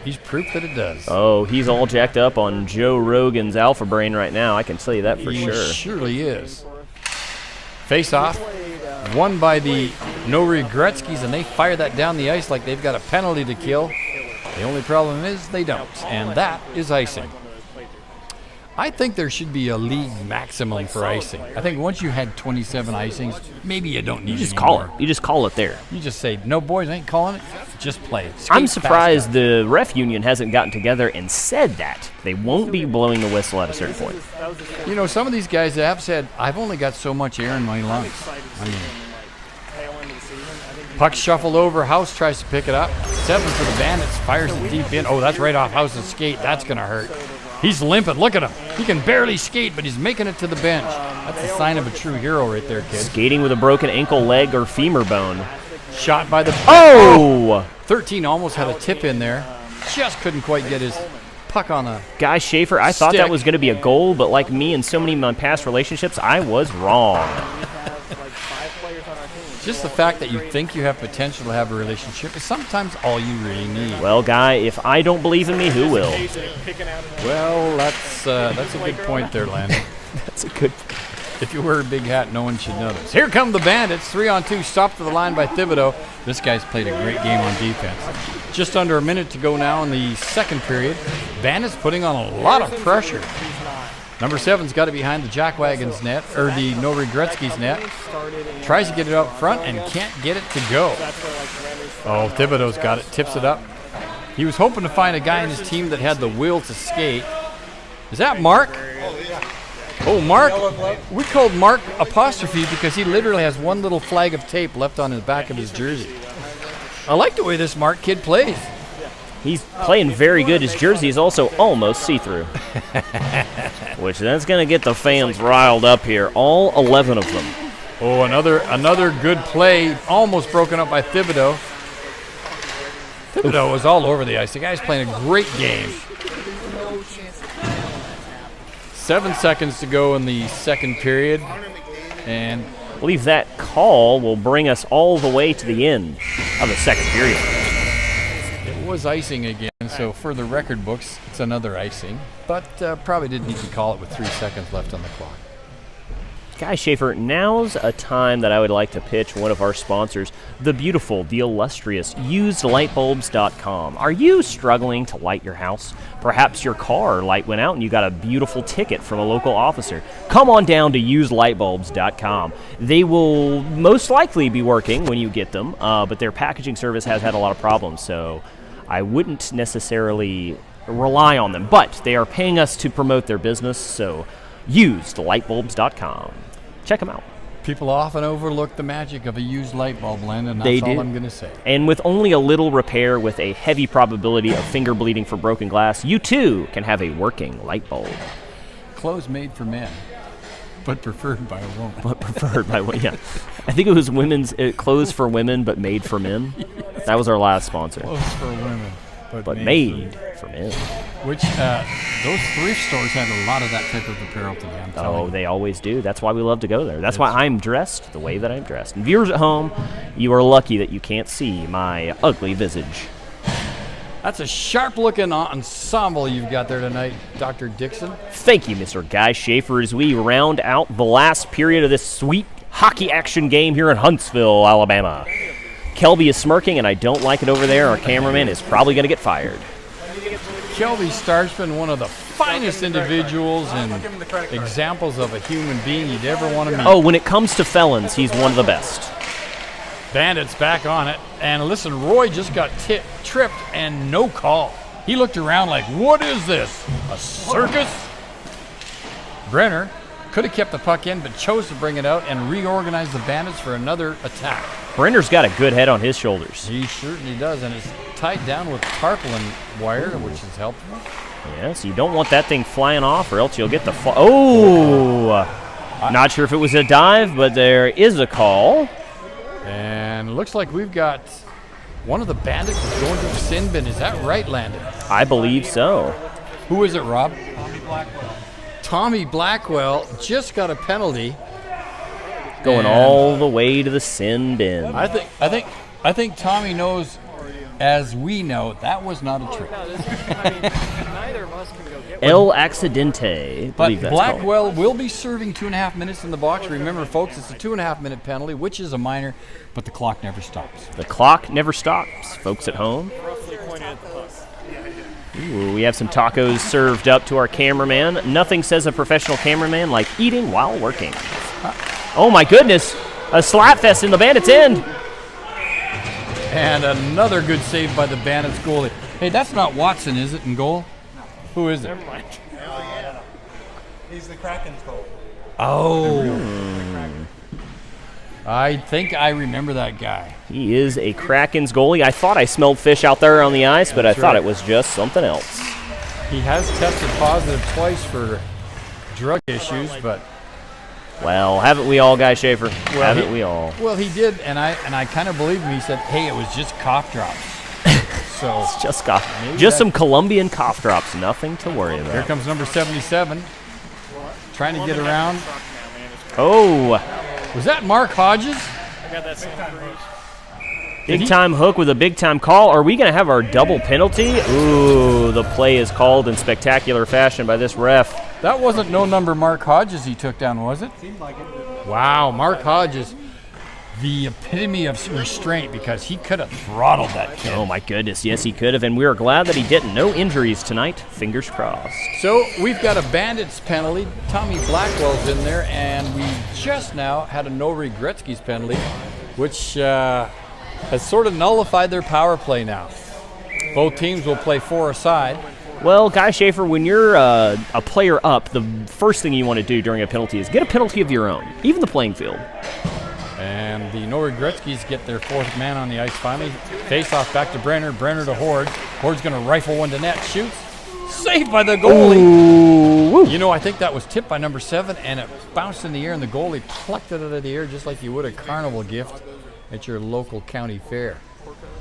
he's proof that it does. Oh, he's all jacked up on Joe Rogan's alpha brain right now. I can tell you that for He sure. surely is. Face-off, won by the No Regretzkys, and they fire that down the ice like they've got a penalty to kill. The only problem is they don't, and that is icing. I think there should be a league maximum for icing. I think once you had 27 icings, maybe you don't need You just any call more. it. You just call it there. You just say, no, boys, I ain't calling it. Just play. I'm Skate surprised fast. the ref union hasn't gotten together and said that. They won't be blowing the whistle at a certain point. You know, some of these guys have said, I've only got so much air in my lungs. I mean, puck shuffled over. House tries to pick it up. 7 for the Bandits. Fires it deep in. Oh, that's right off House's skate. That's going to hurt. He's limping. Look at him. He can barely skate, but he's making it to the bench. That's a sign of a true hero right there, kid. Skating with a broken ankle, leg, or femur bone. Shot by the... Oh! 13 almost had a tip in there. Just couldn't quite get his puck on a... Guy Schaefer, I thought that Stick. was going to be a goal, but like me and so many of my past relationships, I was wrong. Just the fact that you think you have potential to have a relationship is sometimes all you really need. Well, Guy, if I don't believe in me, who will? Well, that's a good point there, Landon. That's a good... If you wear a big hat, no one should notice. Here come the Bandits. 3-on-2, stopped to the line by Thibodeau. This guy's played a great game on defense. Just under a minute to go now in the second period. Bandits putting on a lot of pressure. Number 7's got it behind the Jackwagon's net, or the No Regretzkys net. Tries to get it out front and can't get it to go. Oh, Thibodeau's got it, tips it up. He was hoping to find a guy in his team that had the will to skate. Is that Mark? Oh, Mark. We called Mark apostrophe because he literally has one little flag of tape left on the back of his jersey. I like the way this Mark kid plays. He's playing very good. His jersey is also almost see-through. Which that's going to get the fans riled up here. All 11 of them. Oh, another good play, almost broken up by Thibodeau. Thibodeau was all over the ice. The guy's playing a great game. 7 seconds to go in the second period. And I believe that call will bring us all the way to the end of the second period. it was icing again, so for the record books, it's another icing. But probably didn't need to call it with 3 seconds left on the clock. Guy Schaefer, now's a time that I would like to pitch one of our sponsors, the beautiful, the illustrious usedlightbulbs.com. Are you struggling to light your house? Perhaps your car light went out and you got a beautiful ticket from a local officer. Come on down to usedlightbulbs.com. They will most likely be working when you get them, but their packaging service has had a lot of problems, so I wouldn't necessarily rely on them. But they are paying us to promote their business, so usedlightbulbs.com. Check them out. People often overlook the magic of a used light bulb, Landon. They That's all do. I'm going to say. And with only a little repair with a heavy probability of finger bleeding for broken glass, you too can have a working light bulb. Clothes made for men, but preferred by a woman. But preferred by women. Yeah. I think it was women's clothes for women, but made for men. That was our last sponsor. Clothes for women. but made for men. Which, those thrift stores had a lot of that type of apparel today, I'm telling Oh, you. they always do. That's why we love to go there. That's why I'm dressed the way that I'm dressed. And viewers at home, you are lucky that you can't see my ugly visage. That's a sharp-looking ensemble you've got there tonight, Dr. Dixon. Thank you, Mr. Guy Schaefer, as we round out the last period of this sweet hockey action game here in Huntsville, Alabama. Kelby is smirking, and I don't like it over there. Our cameraman is probably going to get fired. Kelby Stark's been one of the finest individuals and examples of a human being you'd ever want to meet. Oh, when it comes to felons, he's one of the best. Bandits back on it. And listen, Roy just got tripped and no call. He looked around like, what is this? A circus? Brenner could have kept the puck in, but chose to bring it out and reorganize the Bandits for another attack. Brenner's got a good head on his shoulders. He certainly does, and it's tied down with tarpaulin wire, which is helpful. Yes, you don't want that thing flying off, or else you'll get the Oh! Not sure if it was a dive, but there is a call. And it looks like we've got one of the Bandits is going to the sin bin. Is that right, Landon? I believe so. Who is it, Rob? Tommy Blackwell just got a penalty. Going And all the way to the sin bin. I think Tommy knows, as we know, that was not a trick. El Accidente. I But believe that's called. Blackwell will be serving 2.5 minutes in the box. Remember, folks, it's a 2.5-minute penalty, which is a minor, but the clock never stops. The clock never stops, folks at home. Ooh, we have some tacos served up to our cameraman. Nothing says a professional cameraman like eating while working. Oh my goodness, a slap fest in the Bandits' end. And another good save by the Bandits goalie. Hey, that's not Watson, is it, in goal? Who is it? Never mind. He's the Kraken's goal. Oh. I think I remember that guy. He is a Kraken's goalie. I thought I smelled fish out there on the ice, but I thought it was just something else. He has tested positive twice for drug issues, but Well, haven't we all, Guy Schaefer? Haven't we all? well, he did, and I kind of believed him. He said, "Hey, it was just cough drops." So It's just cough. Maybe Just that- some Colombian cough drops. Nothing to worry here about. comes number 77, trying to get around. Oh, Was that Mark Hodges? I got that same cruise. big time hook with a big time call. Are we going to have our double penalty? Ooh, the play is called in spectacular fashion by this ref. That wasn't no number Mark Hodges he took down, was it? Seemed like it. Wow, Mark Hodges, the epitome of restraint, because he could have throttled that kid. Oh my goodness, yes he could have, and we are glad that he didn't. No injuries tonight, fingers crossed. So we've got a Bandits penalty. Tommy Blackwell's in there, and we just now had a No Regretzkys penalty, which has sort of nullified their power play now. Both teams will play 4 aside. Well, Guy Schaefer, when you're a player up, the first thing you want to do during a penalty is get a penalty of your own, even the playing field. And the No Regretzkys get their 4th man on the ice finally. Face off back to Brenner. Brenner to Horde. Horde's going to rifle one to net. Shoots. Saved by the goalie. Ooh, woo. You know, I think that was tipped by number 7, and it bounced in the air, and the goalie plucked it out of the air just like you would a carnival gift at your local county fair.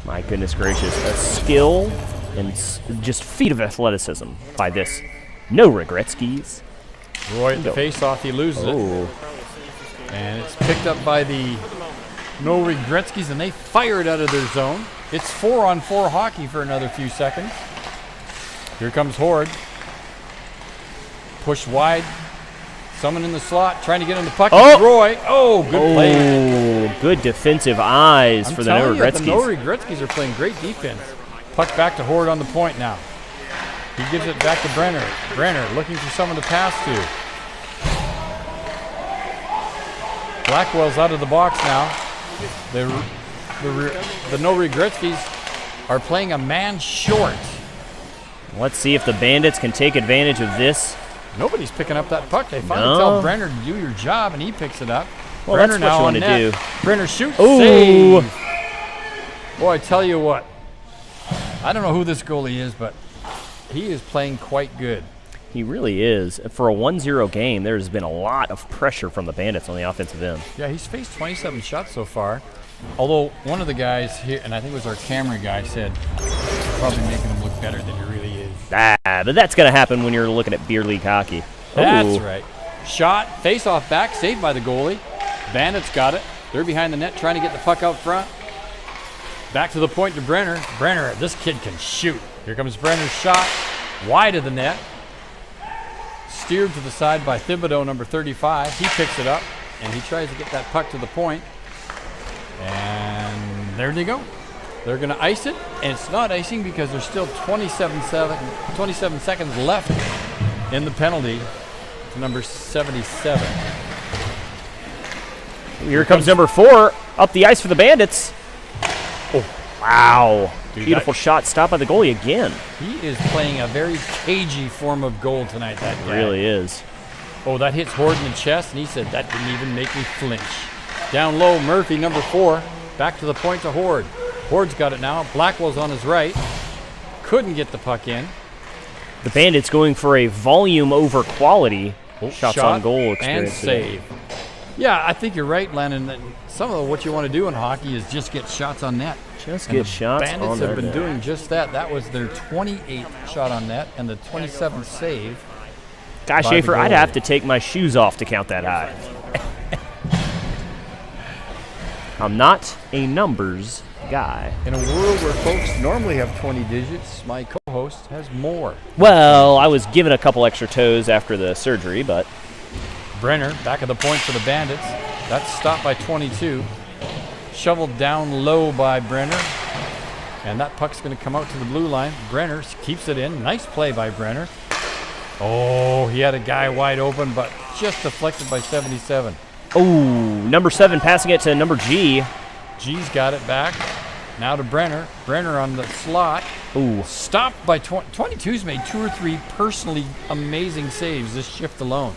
My goodness gracious, a skill and just feat of athleticism by this No Regretzkys. Roy at the face-off, he loses it. Oh, And it's picked up by the No Regretzkys, and they fire it out of their zone. It's 4-on-4 hockey for another few seconds. Here comes Horde. Pushed wide. Someone in the slot trying to get in the puck. Oh! It's Roy. Oh, good play. oh, good defensive eyes I'm for the No telling you, the No Regretzkys. Regretzkys are playing great defense. Puck back to Horde on the point now. He gives it back to Brenner. Brenner looking for someone to pass to. Blackwell's out of the box now. The No Regretzkys are playing a man short. Let's see if the Bandits can take advantage of this. Nobody's picking up that puck. They finally No. tell Brenner to do your job, and he picks it up. Well, Brenner that's what now you on wanna net. do. Brenner shoots. Ooh. Save. Boy, I tell you what. I don't know who this goalie is, but he is playing quite good. He really is. For a 1-0 game, there's been a lot of pressure from the Bandits on the offensive end. Yeah, he's faced 27 shots so far. Although one of the guys here, and I think it was our camera guy, said probably making him better than he really is. But that's going to happen when you're looking at beer league hockey. That's Ooh. right. Shot, face off back, saved by the goalie. Bandits got it. They're behind the net trying to get the puck out front. Back to the point to Brenner. Brenner, this kid can shoot. Here comes Brenner's shot, wide of the net. Steered to the side by Thibodeau, number 35. He picks it up, and he tries to get that puck to the point. And there they go. They're going to ice it, and it's not icing because there's still 27 seconds left in the penalty to number 77. Here comes number 4 up the ice for the Bandits. Oh, wow. Dude, Beautiful shot stopped by the goalie again. He is playing a very cagey form of goal tonight, that guy. Really is. Oh, that hits Horde in the chest, and he said, that didn't even make me flinch. Down low, Murphy, number 4. Back to the point to Horde. Horde's got it now. Blackwell's on his right. Couldn't get the puck in. The Bandits going for a volume over quality. Shots Shot on goal and experience today. save. Yeah, I think you're right, Lennon. That some of what you want to do in hockey is just get shots on net. Just And get the shots Bandits on have their been net. doing just that. That was their 28th shot on net and the 27th save. Gosh, by the Schaefer, I'd goalie. have to take my shoes off to count that high. I'm not a numbers guy. In a world where folks normally have 20 digits, my co-host has more. Well, I was given a couple extra toes after the surgery, but Brenner, back of the point for the Bandits. That's stopped by 22. Shoveled down low by Brenner. And that puck's going to come out to the blue line. Brenner keeps it in. Nice play by Brenner. Oh, he had a guy wide open, but just deflected by 77. oh, number 7 passing it to number G. G's got it back. Now to Brenner. Brenner on the slot. Ooh, Stopped by 22's made 2 or 3 personally amazing saves this shift alone.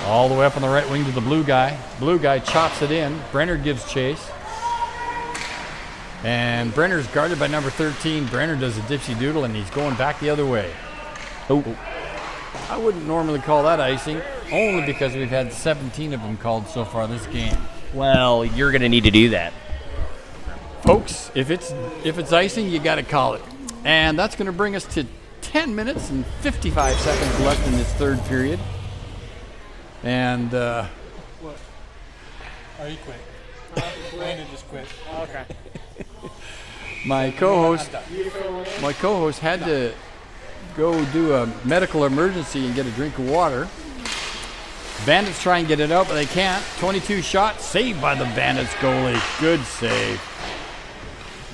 All the way up on the right wing to the blue guy. Blue guy chops it in. Brenner gives chase. And Brenner's guarded by number 13. Brenner does a dipsy doodle, and he's going back the other way. oh, I wouldn't normally call that icing, only because we've had 17 of them called so far this game. well, you're going to need to do that. Folks, if it's icing, you got to call it. And that's going to bring us to 10 minutes and 55 seconds left in this third period. And Oh, you quit. Brandon just quit. Okay. my co-host had to go do a medical emergency and get a drink of water. Bandits try and get it out, but they can't. 22 shot, saved by the Bandits goalie. Good save.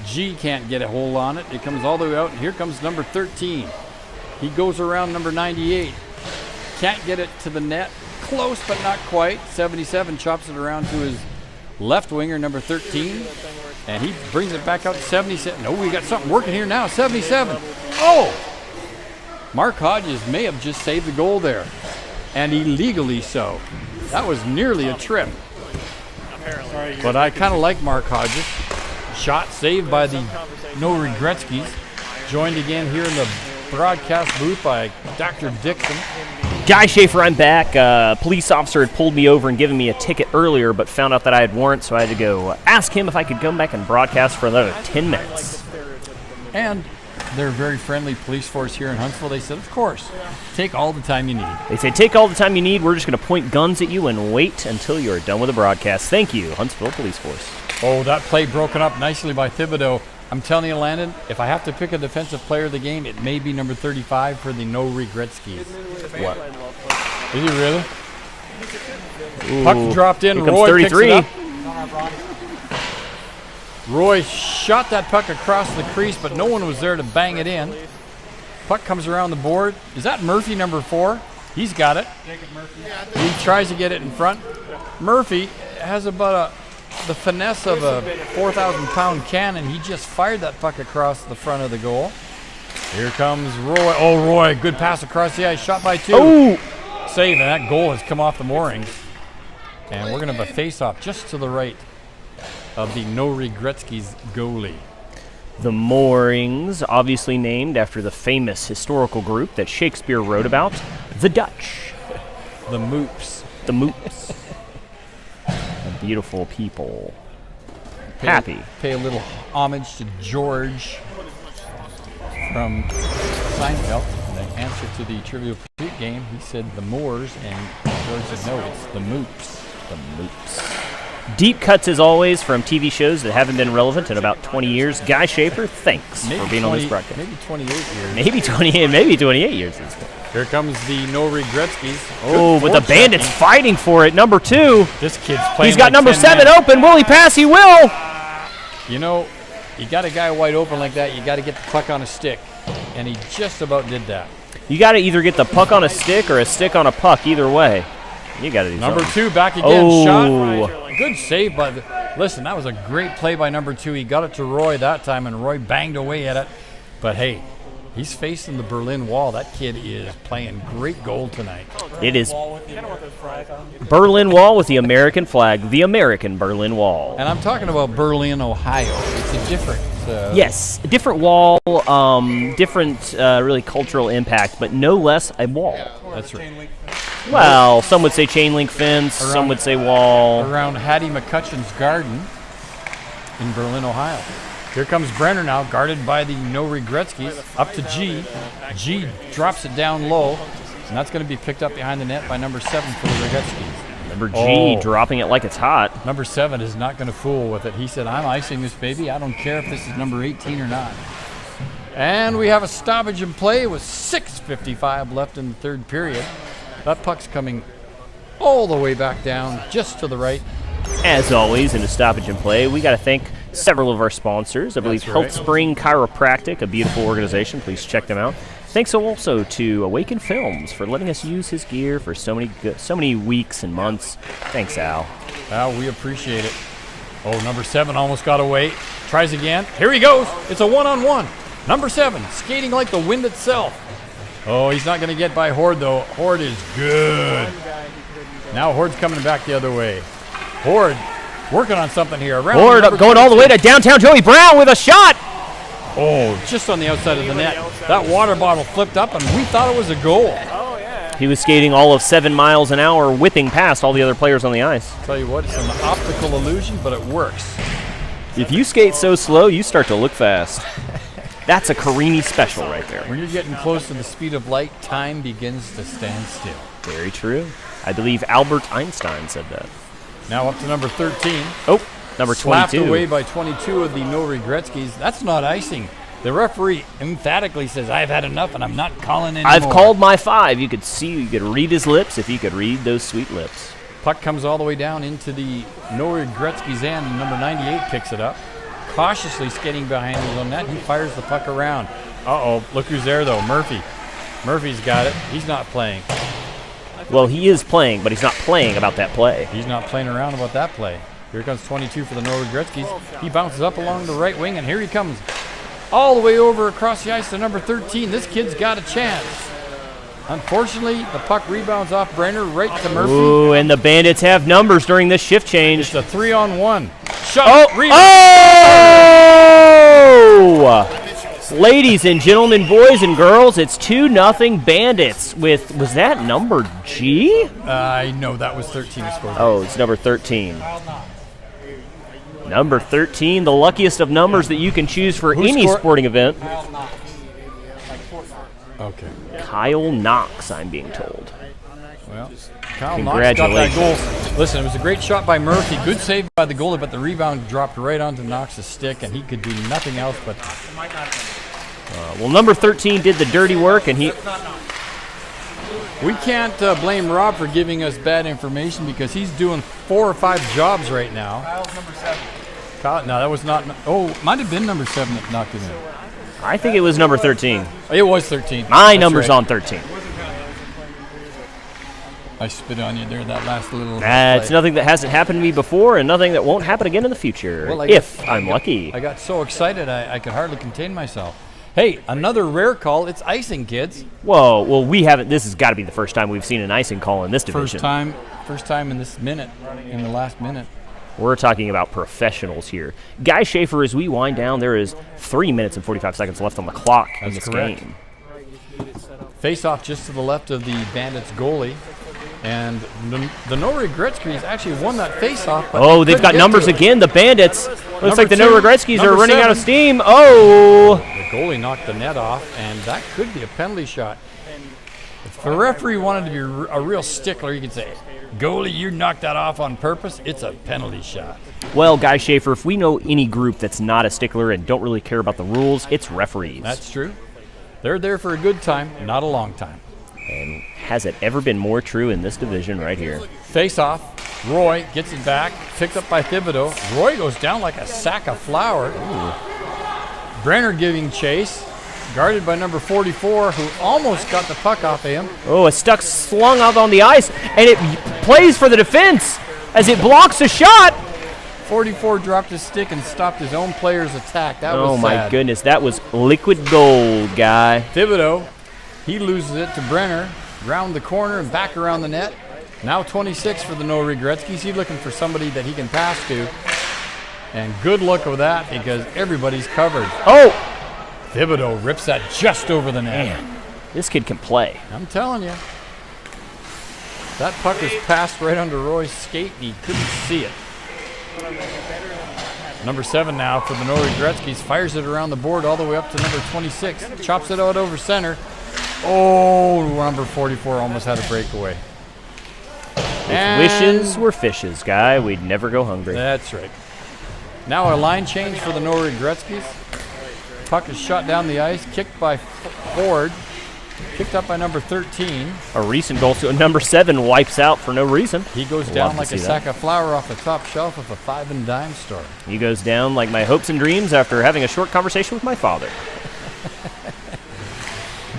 G can't get a hold on it. It comes all the way out, and here comes number 13. He goes around number 98. Can't get it to the net. Close, but not quite. 77 chops it around to his left winger, number 13. And he brings it back out to 77. Oh, we got something working here now. 77. Oh! Mark Hodges may have just saved the goal there. And illegally so. That was nearly a trip. But I kind of like Mark Hodges. Shot saved by the No Regretzkys. Joined again here in the broadcast booth by Dr. Dixon. Guy Schaefer, I'm back. Police officer had pulled me over and given me a ticket earlier, but found out that I had warrants, so I had to go ask him if I could come back and broadcast for another 10 minutes. And they're a very friendly police force here in Huntsville. They said, of course, take all the time you need. They say, take all the time you need. We're just going to point guns at you and wait until you're done with the broadcast. Thank you, Huntsville Police Force. Oh, that play broken up nicely by Thibodeau. I'm telling you, Landon, if I have to pick a defensive player of the game, it may be number 35 for the No Regretzkys. What? Is he really? Ooh. Puck dropped in. Here comes Roy 33. picks it up. Roy shot that puck across the crease, but no one was there to bang it in. Puck comes around the board. Is that Murphy, number 4? He's got it. He tries to get it in front. Murphy has about the finesse of a 4,000-pound cannon. He just fired that puck across the front of the goal. Here comes Roy. Oh, Roy, good pass across the ice. Shot by 2. Oh! Save, and that goal has come off the moorings. And we're going to have a face-off just to the right of the No Regretzkys goalie. The Moorings, obviously named after the famous historical group that Shakespeare wrote about, the Dutch. The Moops. The Moops. A beautiful people. Happy. Pay a little homage to George from Seinfeld. The answer to the Trivial Pursuit game, he said the Moors, and George said no, it's the Moops. The Moops. Deep cuts as always from TV shows that haven't been relevant in about 20 years. Guy Schaefer, thanks for being on this broadcast. Maybe 28 years. Maybe 28 years. Here comes the No Regretzkys. Oh, but the Bandits fighting for it. Number 2. This kid's playing. He's got like number 10 7 men. open. Will he pass? He will. You know, you got a guy wide open like that, you got to get the puck on a stick. And he just about did that. You got to either get the puck on a stick or a stick on a puck. Either way, you got to do Number something. 2 back again. Oh. Shot. Good save by listen, that was a great play by number 2. He got it to Roy that time, and Roy banged away at it. But hey, he's facing the Berlin Wall. That kid is playing great goal tonight. It is Berlin Wall with the American flag, the American Berlin Wall. And I'm talking about Berlin, Ohio. It's a different. Yes, a different wall, different really cultural impact, but no less a wall. That's right. Well, some would say chain link fence, some would say wall. Around Hattie McCutcheon's garden in Berlin, Ohio. Here comes Brenner now, guarded by the No Regretzkys. Up to G. G drops it down low, and that's going to be picked up behind the net by number 7 for the Regretzkys. Number G dropping it like it's hot. Number 7 is not going to fool with it. He said, I'm icing this baby. I don't care if this is number 18 or not. And we have a stoppage in play with 6:55 left in the third period. That puck's coming all the way back down, just to the right. As always, in a stoppage in play, we got to thank several of our sponsors. I believe That's right. Health Spring Chiropractic, a beautiful organization. Please check them out. Thanks also to Awaken Films for letting us use his gear for so many weeks and months. Thanks, Al. Well, we appreciate it. Oh, number 7 almost got away. Tries again. Here he goes. It's a one-on-one. Number 7 skating like the wind itself. Oh, he's not going to get by Horde, though. Horde is good. Now Horde's coming back the other way. Horde working on something here. Around Horde number going all the way to downtown. Joey Brown with a shot. Oh, just on the outside of the net. That water bottle flipped up, and we thought it was a goal. He was skating all of 7 miles an hour, whipping past all the other players on the ice. Tell you what, it's an optical illusion, but it works. If you skate so slow, you start to look fast. That's a Carini special right there. When you're getting close to the speed of light, time begins to stand still. Very true. I believe Albert Einstein said that. Now up to number 13. Oh, number 22. Slapped away by 22 of the No Regretzkys. That's not icing. The referee emphatically says, I've had enough and I'm not calling anymore. I've called my 5. You could read his lips if you could read those sweet lips. Puck comes all the way down into the No Regretzky's end, and number 98 picks it up. Cautiously skating behind his own net, he fires the puck around. Uh-oh, look who's there, though, Murphy. Murphy's got it. He's not playing. Well, he is playing, but he's not playing about that play. He's not playing around about that play. Here comes 22 for the No Regretzkys. He bounces up along the right wing, and here he comes. All the way over across the ice to number 13. This kid's got a chance. Unfortunately, the puck rebounds off Brenner right to Murphy. Ooh, and the Bandits have numbers during this shift change. It's a 3-on-1. Shot. Oh! Rebound. Oh! Ladies and gentlemen, boys and girls, it's 2-0 Bandits with, was that number G? I know that was 13 who scored. Oh, it's number 13. Number 13, the luckiest of numbers that you can choose for any sporting event. Okay. Kyle Knox, I'm being told. Well, Kyle Knox got that goal. Listen, it was a great shot by Murphy. Good save by the goalie, but the rebound dropped right onto Knox's stick, and he could do nothing else but... Well, number 13 did the dirty work, and he... We can't blame Rob for giving us bad information because he's doing 4 or 5 jobs right now. Kyle's number 7. Kyle, no, that was not... Oh, might have been number 7 that knocked it in. I think it was number 13. It was 13. My That's number's right. on 13. I spit on you there, that last little... It's nothing that hasn't happened to me before and nothing that won't happen again in the future, Well, I'm lucky. I got so excited I could hardly contain myself. Hey, another rare call. It's icing, kids. Whoa, well, we haven't, this has got to be the first time we've seen an icing call in this division. First time in this minute, in the last minute. We're talking about professionals here. Guy Schaefer, as we wind down, there is 3 minutes and 45 seconds left on the clock in this correct. game. Face off just to the left of the Bandits goalie. And the No Regretzkys actually won that face-off. but Oh, they've couldn't got get numbers to it. again. The Bandits. Looks Number like the No 2, Regretzkys are number running out of 7. steam. Oh. The goalie knocked the net off, and that could be a penalty shot. If the referee wanted to be a real stickler, you could say, goalie, you knocked that off on purpose. It's a penalty shot. Well, Guy Schaefer, if we know any group that's not a stickler and don't really care about the rules, it's referees. That's true. They're there for a good time, not a long time. And has it ever been more true in this division right here? Face off. Roy gets it back, picked up by Thibodeau. Roy goes down like a sack of flour. Brenner giving chase, guarded by number 44, who almost got the puck off of him. Oh, a stuck slung out on the ice, and it plays for the defense as it blocks a shot. 44 dropped his stick and stopped his own player's attack. That was Oh, my sad. goodness. That was liquid gold, Guy. Thibodeau, he loses it to Brenner, round the corner and back around the net. Now 26 for the No Regretzkys. He's looking for somebody that he can pass to. And good luck with that because everybody's covered. Oh, Thibodeau rips that just over the net. man. This kid can play. I'm telling you. That puck was passed right under Roy's skate and he couldn't see it. Number 7 now for the No Regretzkys. Fires it around the board all the way up to number 26. Chops it out over center. Oh, number 44 almost had a breakaway. And Wishes were fishes, Guy. We'd never go hungry. that's right. Now a line change for the No Regretzkys. Puck is shot down the ice, kicked by Ford, picked up by number 13. A recent goal, so number 7 wipes out for no reason. He goes Love down to like a see sack of flour off the top shelf of a 5 and dime store. He goes down like my hopes and dreams after having a short conversation with my father.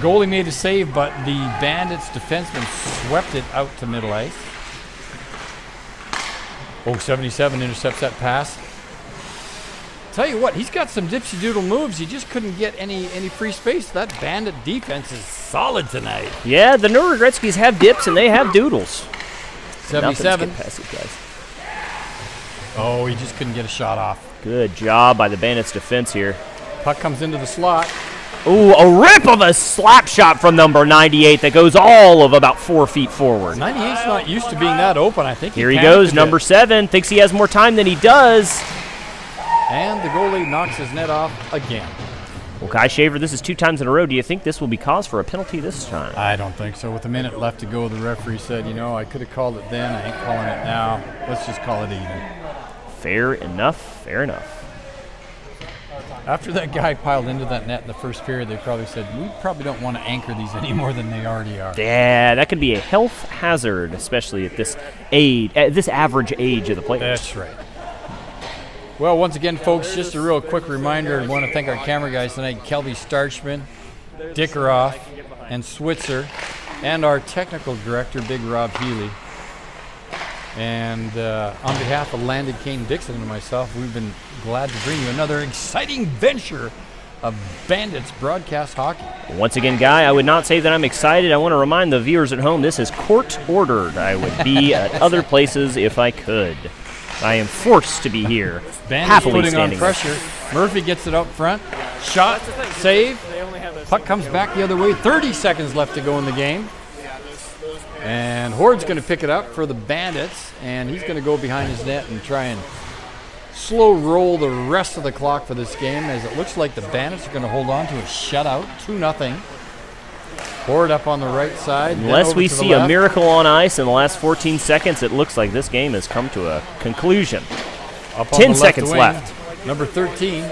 Goalie made a save, but the Bandits defenseman swept it out to middle ice. Oh, 77 intercepts that pass. Tell you what, he's got some dipsy doodle moves. He just couldn't get any free space. That Bandit defense is solid tonight. Yeah, the No Regretzkys have dips and they have doodles. 77. Nothing's get past these guys. Oh, he just couldn't get a shot off. Good job by the Bandits defense here. Puck comes into the slot. Ooh, a rip of a slap shot from number 98 that goes all of about 4 feet forward. 98's not used to being that open. I think Here he panicked goes, a number bit. 7, thinks he has more time than he does. And the goalie knocks his net off again. Well, Guy Shaver, this is 2 times in a row. Do you think this will be cause for a penalty this time? I don't think so. With a minute left to go, the referee said, you know, I could have called it then. I ain't calling it now. Let's just call it even. Fair enough, fair enough. After that guy piled into that net in the first period, they probably said, we probably don't want to anchor these any more than they already are. Yeah, that could be a health hazard, especially at this age, at this average age of the players. That's right. Well, once again, folks, just a real quick reminder. I want to thank our camera guys tonight, Kelby Starchman, Dickeroff, and Switzer, and our technical director, Big Rob Healy. And on behalf of Landon Kane Dixon and myself, we've been glad to bring you another exciting venture of Bandits broadcast hockey. Once again, Guy, I would not say that I'm excited. I want to remind the viewers at home this is court-ordered. I would be at other places if I could. I am forced to be here, Bandits happily putting on standing there. pressure. Murphy gets it up front. Shot, save. Puck comes back the other way. 30 seconds left to go in the game. And Horde's going to pick it up for the Bandits, and he's going to go behind his net and try and slow roll the rest of the clock for this game, as it looks like the Bandits are going to hold on to a shutout, 2-0. Horde up on the right side. then Unless over we to the see a left. miracle on ice in the last 14 seconds, it looks like this game has come to a conclusion. Up on 10 the seconds wing, left. Number 13.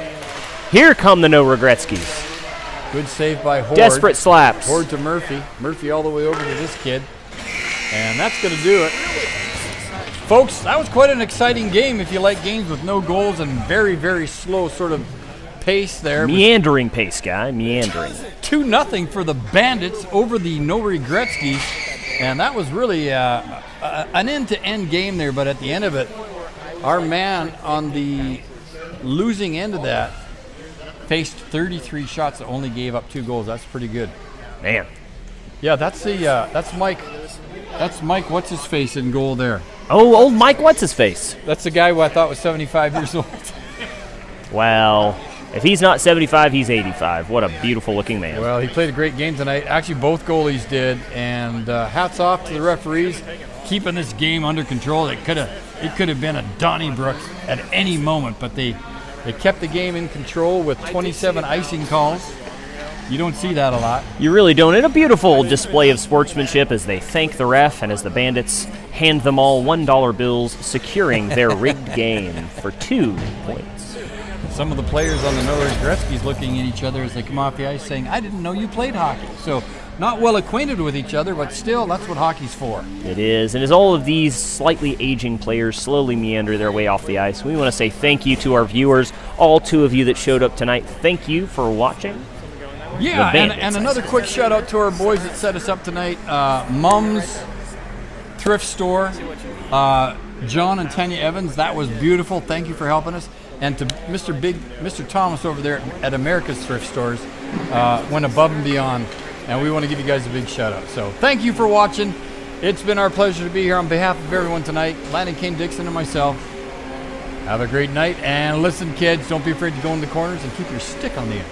Here come the No Regretzkys. Good save by Horde. Desperate slaps. Horde to Murphy. Murphy all the way over to this kid. And that's going to do it. Folks, that was quite an exciting game if you like games with no goals and very, very slow sort of pace there. Meandering pace, Guy, meandering. 2-0 for the Bandits over the No Regretzkys. And that was really an end-to-end game there, but at the end of it, our man on the losing end of that faced 33 shots that only gave up 2 goals. That's pretty good. Man. Yeah, that's Mike. That's Mike, what's his face in goal there? Oh, old Mike, what's his face? That's the guy who I thought was 75 years old. Well, If he's not 75, he's 85. What a beautiful-looking man. Well, he played a great game tonight. Actually, both goalies did, and hats off to the referees keeping this game under control. It could have been a Donnybrook at any moment, but they kept the game in control with 27 icing calls. You don't see that a lot. You really don't. And a beautiful display of sportsmanship as they thank the ref and as the Bandits hand them all $1 bills, securing their rigged game for 2 points. Some of the players on the No Regretzkys looking at each other as they come off the ice saying, I didn't know you played hockey. So not well acquainted with each other, but still, that's what hockey's for. It is. And as all of these slightly aging players slowly meander their way off the ice, we want to say thank you to our viewers, all 2 of you that showed up tonight. Thank you for watching. Yeah, and another quick shout out to our boys that set us up tonight. Mum's Thrift Store, John and Tanya Evans. That was beautiful. Thank you for helping us. And to Mr. Thomas over there at America's Thrift Stores, went above and beyond. And we want to give you guys a big shout out. So thank you for watching. It's been our pleasure to be here on behalf of everyone tonight. Landon Kane Dixon and myself. Have a great night. And listen, kids, don't be afraid to go in the corners and keep your stick on the ice.